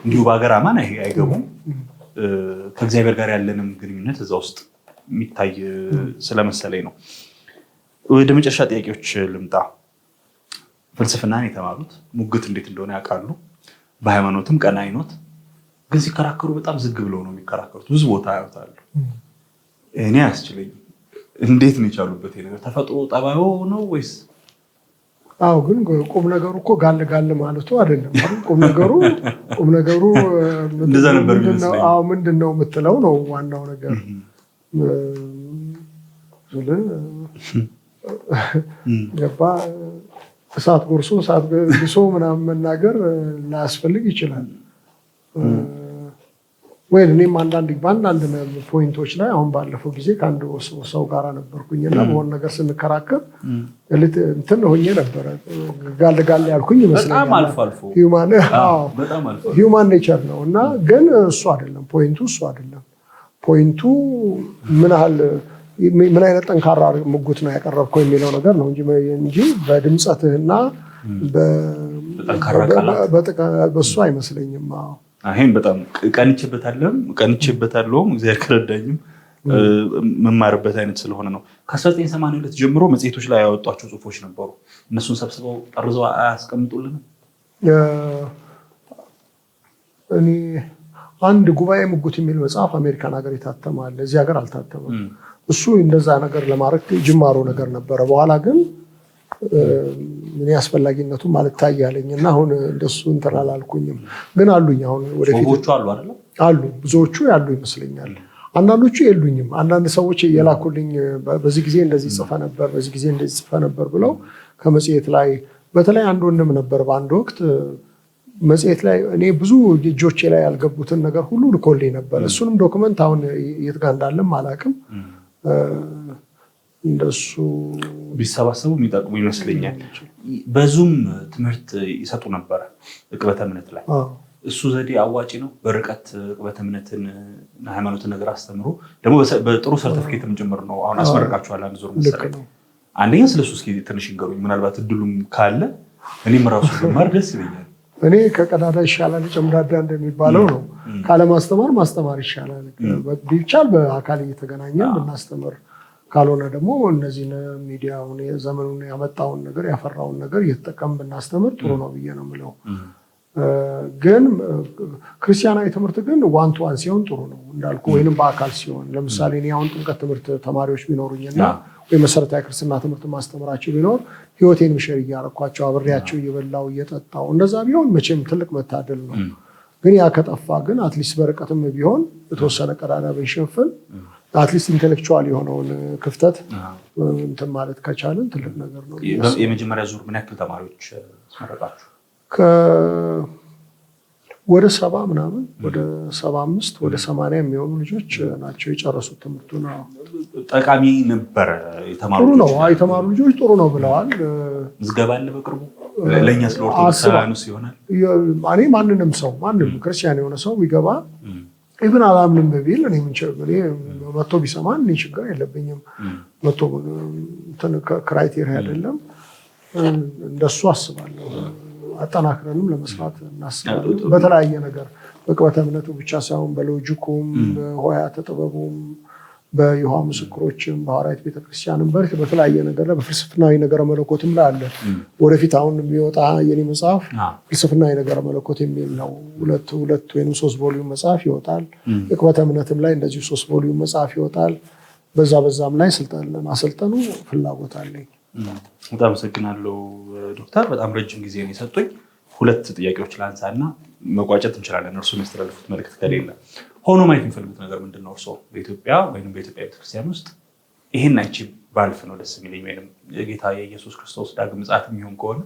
እንዲሁ በሀገር አማን አይገቡም። ከእግዚአብሔር ጋር ያለንም ግንኙነት እዛ ውስጥ የሚታይ ስለመሰለኝ ነው። ወደ መጨረሻ ጥያቄዎች ልምጣ። ፍልስፍናን የተማሩት ሙግት እንዴት እንደሆነ ያውቃሉ። በሃይማኖትም ቀናኢ ኖት፣ ግን ሲከራከሩ በጣም ዝግ ብለው ነው የሚከራከሩት። ብዙ ቦታ ያዩታሉ። እኔ አያስችለኝም። እንዴት ነው የቻሉበት? ነገር ተፈጥሮ ጠባዩ ነው ወይስ? አዎ፣ ግን ቁም ነገሩ እኮ ጋል ማለቱ አይደለም። ቁም ነገሩ እንደዛ ነበር የሚመስለኝ። አዎ፣ ምንድነው የምትለው ነው ዋናው ነገር። ገባ እሳት ጎርሶ እሳት ግሶ ምናምን መናገር ላያስፈልግ ይችላል። ወይ እኔም በአንዳንድ ፖይንቶች ላይ አሁን ባለፈው ጊዜ ከአንድ ሰው ጋር ነበርኩኝና በሆነ ነገር ስንከራከር እንትን ሆኜ ነበረ። ጋል ያልኩኝ ይመስለኛል። ሂውማን ኔቸር ነው እና ግን እሱ አይደለም ፖይንቱ። ፖይንቱ ምን አይነት ጠንካራ ሙግት ነው ያቀረብከው የሚለው ነገር ነው እንጂ በድምፀትህና በእሱ አይመስለኝም። ይሄን በጣም ቀንቼበታለሁ። እግዚአብሔር ከረዳኝም መማርበት አይነት ስለሆነ ነው። ከ1982 ጀምሮ መጽሔቶች ላይ ያወጧቸው ጽሁፎች ነበሩ። እነሱን ሰብስበው ጠርዘው አያስቀምጡልንም? እኔ አንድ ጉባኤ ሙግት የሚል መጽሐፍ አሜሪካን ሀገር የታተማል፣ እዚህ ሀገር አልታተመም። እሱ እንደዛ ነገር ለማድረግ ጅማሮ ነገር ነበረ። በኋላ ግን እኔ አስፈላጊነቱ ማለት ታያለኝ እና አሁን እንደሱ እንትን አላልኩኝም። ግን አሉኝ አሁን ወደፊት አሉ ብዙዎቹ ያሉ ይመስለኛል። አንዳንዶቹ የሉኝም። አንዳንድ ሰዎች የላኩልኝ በዚህ ጊዜ እንደዚህ ጽፈ ነበር፣ በዚህ ጊዜ እንደዚህ ጽፈ ነበር ብለው ከመጽሔት ላይ በተለይ አንድ ወንድም ነበር በአንድ ወቅት መጽሔት ላይ እኔ ብዙ እጆቼ ላይ ያልገቡትን ነገር ሁሉ ልኮልኝ ነበር። እሱንም ዶክመንት አሁን የት ጋር እንዳለም አላውቅም። እንደሱ ቢሰባሰቡ የሚጠቅሙ ይመስለኛል። በዙም ትምህርት ይሰጡ ነበረ ዕቅበተ እምነት ላይ። እሱ ዘዴ አዋጭ ነው። በርቀት ዕቅበተ እምነትን ሃይማኖትን ነገር አስተምሮ ደግሞ በጥሩ ሰርቲፊኬትም ጭምር ነው። አሁን አስመረቃችኋል አንድ ዙር መሰለኝ። አንደኛ ስለሱ እስኪ ትንሽ ይንገሩኝ። ምናልባት እድሉም ካለ እኔም ራሱ ብማር ደስ ይለኛል። እኔ ከቀዳዳ ይሻላል ጨምዳዳ እንደሚባለው ነው። ካለማስተማር ማስተማር ይሻላል። ቢቻል በአካል እየተገናኘን ብናስተምር፣ ካልሆነ ደግሞ እነዚህን ሚዲያውን ዘመኑን ያመጣውን ነገር ያፈራውን ነገር እየተጠቀም ብናስተምር ጥሩ ነው ብዬ ነው የምለው። ግን ክርስቲያናዊ ትምህርት ግን ዋን ቱ ዋን ሲሆን ጥሩ ነው እንዳልኩ፣ ወይንም በአካል ሲሆን ለምሳሌ እኔ አሁን ጥምቀት ትምህርት ተማሪዎች ቢኖሩኝና ወይ መሰረታዊ ክርስትና ትምህርት ማስተምራቸው ቢኖር ህይወቴን ምሸር እያረኳቸው አብሬያቸው እየበላው እየጠጣው እንደዛ ቢሆን መቼም ትልቅ መታደል ነው። ግን ያ ከጠፋ ግን አትሊስት በርቀትም ቢሆን የተወሰነ ቀዳዳ ብንሸፍን አትሊስት ኢንቴሌክቹዋል የሆነውን ክፍተት እንትን ማለት ከቻልን ትልቅ ነገር ነው። የመጀመሪያ ዙር ምን ያክል ተማሪዎች አስመረቃችሁ? ወደ 70 ምናምን ወደ 75 ወደ 80 የሚሆኑ ልጆች ናቸው የጨረሱት ትምህርቱ ነው። ጠቃሚ ነበረ። ጥሩ ነው። የተማሩ ልጆች ጥሩ ነው ብለዋል። ምዝገባ አለ በቅርቡ ለእኛ ስለ ኦርቶዶክስ ይሆናል። እኔ ማንንም ሰው ማንም ክርስቲያን የሆነ ሰው ቢገባ ኢቭን አላምንም በቢል እኔ መጥቶ ቢሰማን እኔ ችግር የለብኝም። መጥቶ ክራይቴሪያ አይደለም እንደሱ አስባለሁ። አጠናክረንም ለመስራት እናስባለን። በተለያየ ነገር በቅበተ እምነቱ ብቻ ሳይሆን በሎጂኩም፣ በሆያተ ጥበቡም፣ በይሖዋ ምስክሮችም፣ በሐዋርያት ቤተክርስቲያንም በተለያየ ነገር ላይ በፍልስፍናዊ ነገረ መለኮትም ላይ አለ። ወደፊት አሁን የሚወጣ የኔ መጽሐፍ ፍልስፍናዊ ነገረ መለኮት የሚል ነው። ሁለት ወይም 3 ቮሊዩም መጽሐፍ ይወጣል። የቅበተ እምነትም ላይ እንደዚሁ 3 ቮሊዩም መጽሐፍ ይወጣል። በዛም ላይ ማሰልጠኑ ፍላጎት አለኝ። በጣም አመሰግናለሁ ዶክተር። በጣም ረጅም ጊዜ ነው የሰጡኝ። 2 ጥያቄዎች ላንሳና መቋጨት እንችላለን። እርሱ የሚያስተላልፉት መልዕክት ከሌለ ሆኖ ማየት የሚፈልጉት ነገር ምንድን ነው? እርስዎ በኢትዮጵያ ወይም በኢትዮጵያ ቤተክርስቲያን ውስጥ ይህን አይቼ ባልፍ ነው ደስ የሚለኝ፣ ወይም የጌታ የኢየሱስ ክርስቶስ ዳግም ምጽአት የሚሆን ከሆነ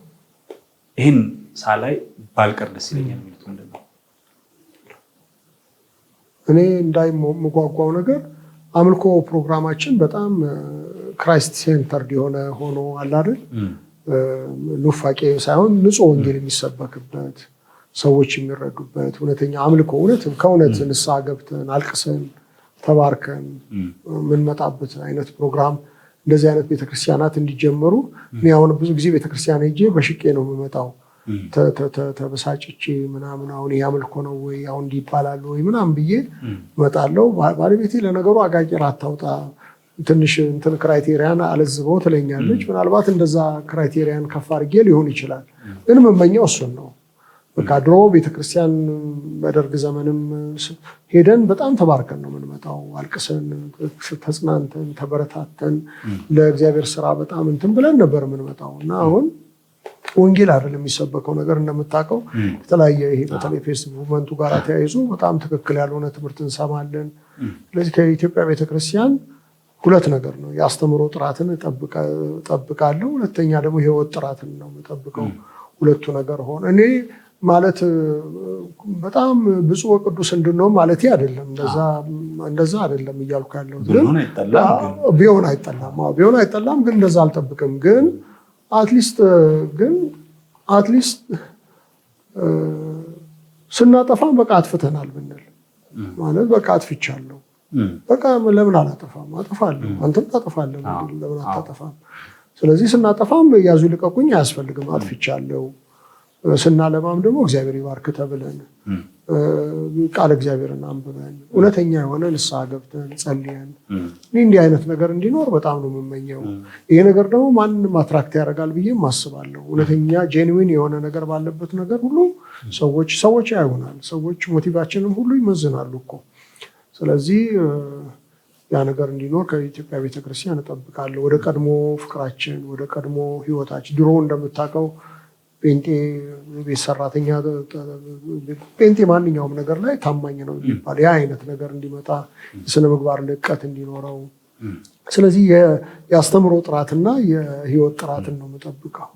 ይህን ሳላይ ባልቀር ደስ ይለኛል የሚሉት ምንድን ነው? እኔ እንዳይጓጓው ነገር አምልኮ ፕሮግራማችን በጣም ክራይስት ሴንተርድ የሆነ ሆኖ አለ አይደል? ኑፋቄ ሳይሆን ንጹህ ወንጌል የሚሰበክበት ሰዎች የሚረዱበት እውነተኛ አምልኮ ከእውነት ንስሐ ገብተን አልቅሰን ተባርከን የምንመጣበት አይነት ፕሮግራም እንደዚህ አይነት ቤተክርስቲያናት እንዲጀመሩ። እኔ አሁን ብዙ ጊዜ ቤተክርስቲያን ሄጄ በሽቄ ነው የምመጣው፣ ተበሳጭቼ ምናምን አሁን ይህ አምልኮ ነው ወይ አሁን እንዲህ ይባላል ወይ ምናምን ብዬ እመጣለሁ። ባለቤቴ ለነገሩ አጋቂር አታውጣ ትንሽ እንትን ክራይቴሪያን አለዝበው ትለኛለች። ምናልባት እንደዛ ክራይቴሪያን ከፍ አድርጌ ሊሆን ይችላል፣ ግን የምመኘው እሱን ነው። በቃ ድሮ ቤተክርስቲያን በደርግ ዘመንም ሄደን በጣም ተባርከን ነው የምንመጣው፣ አልቅሰን ተጽናንተን ተበረታተን ለእግዚአብሔር ስራ በጣም እንትን ብለን ነበር የምንመጣው። እና አሁን ወንጌል አይደለም የሚሰበከው ነገር እንደምታውቀው የተለያየ ይሄ በተለይ ፌስቡክ ሙቭመንቱ ጋር ተያይዞ በጣም ትክክል ያልሆነ ትምህርት እንሰማለን። ስለዚህ ከኢትዮጵያ ቤተክርስቲያን 2 ነገር ነው፣ የአስተምሮ ጥራትን እጠብቃለሁ፣ ሁለተኛ ደግሞ የህይወት ጥራትን ነው የምጠብቀው። 2ቱ ነገር ሆነ እኔ ማለት በጣም ብፁዕ ወቅዱስ እንድንሆን ማለት አይደለም፣ እንደዛ አይደለም እያልኩ ያለው። ቢሆን አይጠላም ግን እንደዛ አልጠብቅም። ግን አትሊስት ስናጠፋም በቃ አጥፍተናል ብንል ማለት በቃ አጥፍቻለሁ፣ በቃ ለምን አላጠፋም? አጠፋለሁ፣ አንተም ታጠፋለህ፣ ለምን አታጠፋም? ስለዚህ ስናጠፋም ያዙ ልቀቁኝ አያስፈልግም፣ አጥፍቻለሁ። ስናለማም ደግሞ እግዚአብሔር ይባርክ ተብለን ቃል እግዚአብሔርን አንብበን እውነተኛ የሆነ ንስሐ ገብተን ጸልየን እንዲህ አይነት ነገር እንዲኖር በጣም ነው የምመኘው። ይሄ ነገር ደግሞ ማንንም አትራክት ያደርጋል ብዬም አስባለሁ። እውነተኛ ጄንዊን የሆነ ነገር ባለበት ነገር ሁሉ ሰዎች ያዩናል፣ ሰዎች ሞቲቫችንን ሁሉ ይመዝናሉ እኮ። ስለዚህ ያ ነገር እንዲኖር ከኢትዮጵያ ቤተክርስቲያን እጠብቃለሁ። ወደ ቀድሞ ፍቅራችን፣ ወደ ቀድሞ ህይወታችን ድሮ እንደምታውቀው ጴንጤ ቤት ሰራተኛ ጴንጤ ማንኛውም ነገር ላይ ታማኝ ነው የሚባል ያ አይነት ነገር እንዲመጣ የስነ ምግባር ልቀት እንዲኖረው። ስለዚህ የአስተምሮ ጥራትና የህይወት ጥራትን ነው የምጠብቀው።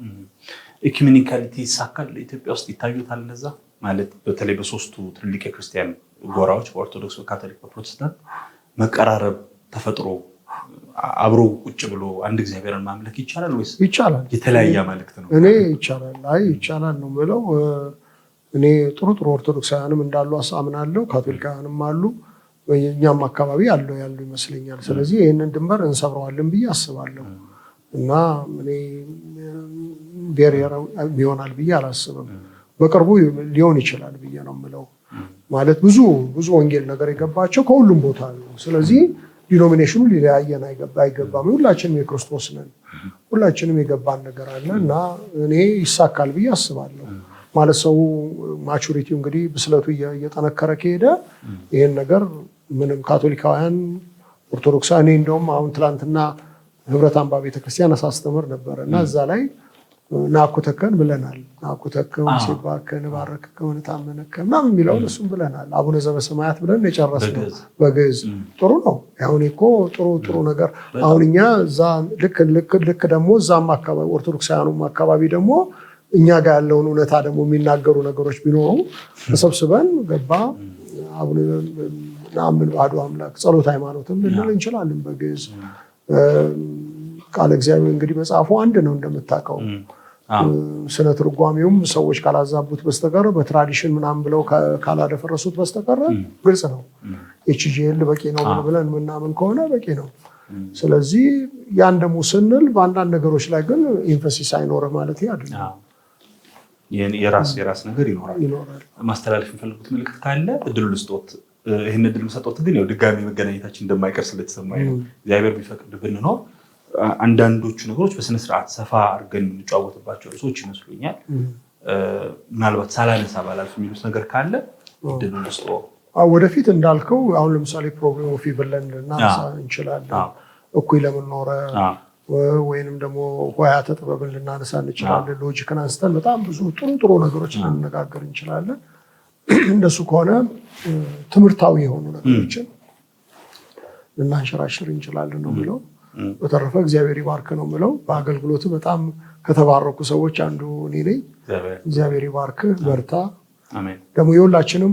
ኢኩሜኒካሊቲ ይሳካል ኢትዮጵያ ውስጥ ይታዩታል። እነዛ ማለት በተለይ በ3ቱ ትልልቅ የክርስቲያን ጎራዎች በኦርቶዶክስ፣ በካቶሊክ፣ በፕሮቴስታንት መቀራረብ ተፈጥሮ አብሮ ቁጭ ብሎ አንድ እግዚአብሔርን ማምለክ ይቻላል ወይስ ይቻላል? የተለያየ አማልክት ነው? እኔ ይቻላል ነው የምለው። እኔ ጥሩ ኦርቶዶክሳውያንም እንዳሉ አምናለሁ፣ ካቶሊካውያንም አሉ፣ እኛም አካባቢ ያሉ ይመስለኛል። ስለዚህ ይህንን ድንበር እንሰብረዋለን ብዬ አስባለሁ እና እኔ ብሔራዊ ይሆናል ብዬ አላስብም። በቅርቡ ሊሆን ይችላል ብዬ ነው የምለው። ማለት ብዙ ወንጌል ነገር የገባቸው ከሁሉም ቦታ ነው። ስለዚህ ዲኖሚኔሽኑ ሊለያየን አይገባም። ሁላችንም የክርስቶስ ነን። ሁላችንም የገባን ነገር አለ እና እኔ ይሳካል ብዬ አስባለሁ። ማለት ሰው ማቹሪቲው እንግዲህ ብስለቱ እየጠነከረ ከሄደ ይህን ነገር ምንም ካቶሊካውያን ኦርቶዶክሳውያን እኔ እንደውም አሁን ትላንትና ህብረት አምባ ቤተክርስቲያን አሳስተምር ነበረ እና እዛ ላይ ናኩተከን ብለናል። ናኩተከን ሲባከን ባረከከን ታመነከን ምናምን የሚለውን እሱም ብለናል። አቡነ ዘበሰማያት ብለን የጨረስነው በግዕዝ ጥሩ ነው። አሁን እኮ ጥሩ ነገር አሁን እኛ እዛ ልክ ደግሞ እዛም አካባቢ ኦርቶዶክሳውያኑም አካባቢ ደግሞ እኛ ጋር ያለውን እውነታ ደግሞ የሚናገሩ ነገሮች ቢኖሩ ተሰብስበን ገባ አቡነ ናምን ባዶ አምላክ ጸሎት ሃይማኖትም ልንል እንችላለን በግዕዝ። ቃለ እግዚአብሔር እንግዲህ መጽሐፉ አንድ ነው እንደምታውቀው። ስነ ትርጓሜውም ሰዎች ካላዛቡት በስተቀር በትራዲሽን ምናምን ብለው ካላደፈረሱት በስተቀር ግልጽ ነው። ኤችጂኤል በቂ ነው ብለን ምናምን ከሆነ በቂ ነው። ስለዚህ ያን ደግሞ ስንል በአንዳንድ ነገሮች ላይ ግን ኢንፈሲስ አይኖርም ማለት አይደለም። የራስ ነገር ይኖራል። ማስተላለፍ የሚፈልጉት ምልክት ካለ እድሉ ልስጦት። ይህን እድል መሰጠት ግን ያው ድጋሚ መገናኘታችን እንደማይቀር ስለተሰማኝ ነው። እግዚአብሔር ቢፈቅድ ብንኖር አንዳንዶቹ ነገሮች በስነስርዓት ሰፋ አድርገን የምንጫወትባቸው ርዕሶች ይመስሉኛል። ምናልባት ሳላነሳ ባላልፍ የሚሉት ነገር ካለ እድሉ ልስጦ። ወደፊት እንዳልከው አሁን ለምሳሌ ፕሮብሌም ኦፍ ብለን ልናነሳ እንችላለን። እኩይ ለምን ኖረ ወይንም ደግሞ ሆያተ ጥበብን ልናነሳ እንችላለን። ሎጂክን አንስተን በጣም ብዙ ጥሩ ነገሮች ልንነጋገር እንችላለን። እንደሱ ከሆነ ትምህርታዊ የሆኑ ነገሮችን ልናንሸራሽር እንችላለን ነው የሚለው። በተረፈ እግዚአብሔር ይባርክ ነው የምለው። በአገልግሎት በጣም ከተባረኩ ሰዎች አንዱ እኔ ነኝ። እግዚአብሔር ይባርክ፣ በርታ። ደግሞ የሁላችንም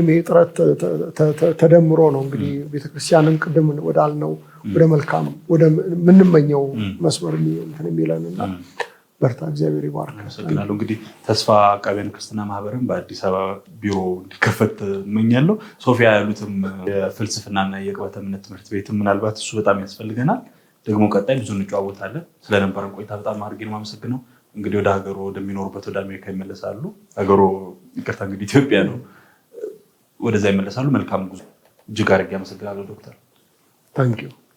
ይሄ ጥረት ተደምሮ ነው እንግዲህ ቤተክርስቲያንን ቅድም ወዳልነው ወደ መልካም ወደ ምንመኘው መስመር የሚለንና በርታ፣ እግዚአብሔር ይባርክ። አመሰግናለሁ። እንግዲህ ተስፋ አቃቤያን ክርስትና ማህበርን በአዲስ አበባ ቢሮ እንዲከፈት እመኛለሁ። ሶፊያ ያሉትም የፍልስፍናና የቅበተ እምነት ትምህርት ቤትም ምናልባት እሱ በጣም ያስፈልገናል። ደግሞ ቀጣይ ብዙ እንጨዋወታለን። ስለነበረን ቆይታ በጣም አድርጌ ነው የማመሰግነው። እንግዲህ ወደ ሀገሩ ወደሚኖሩበት ወደ አሜሪካ ይመለሳሉ። ሀገሩ ይቅርታ እንግዲህ ኢትዮጵያ ነው። ወደዛ ይመለሳሉ። መልካም ጉዞ። እጅግ አድርጌ አመሰግናለሁ ዶክተር። ታንኪዩ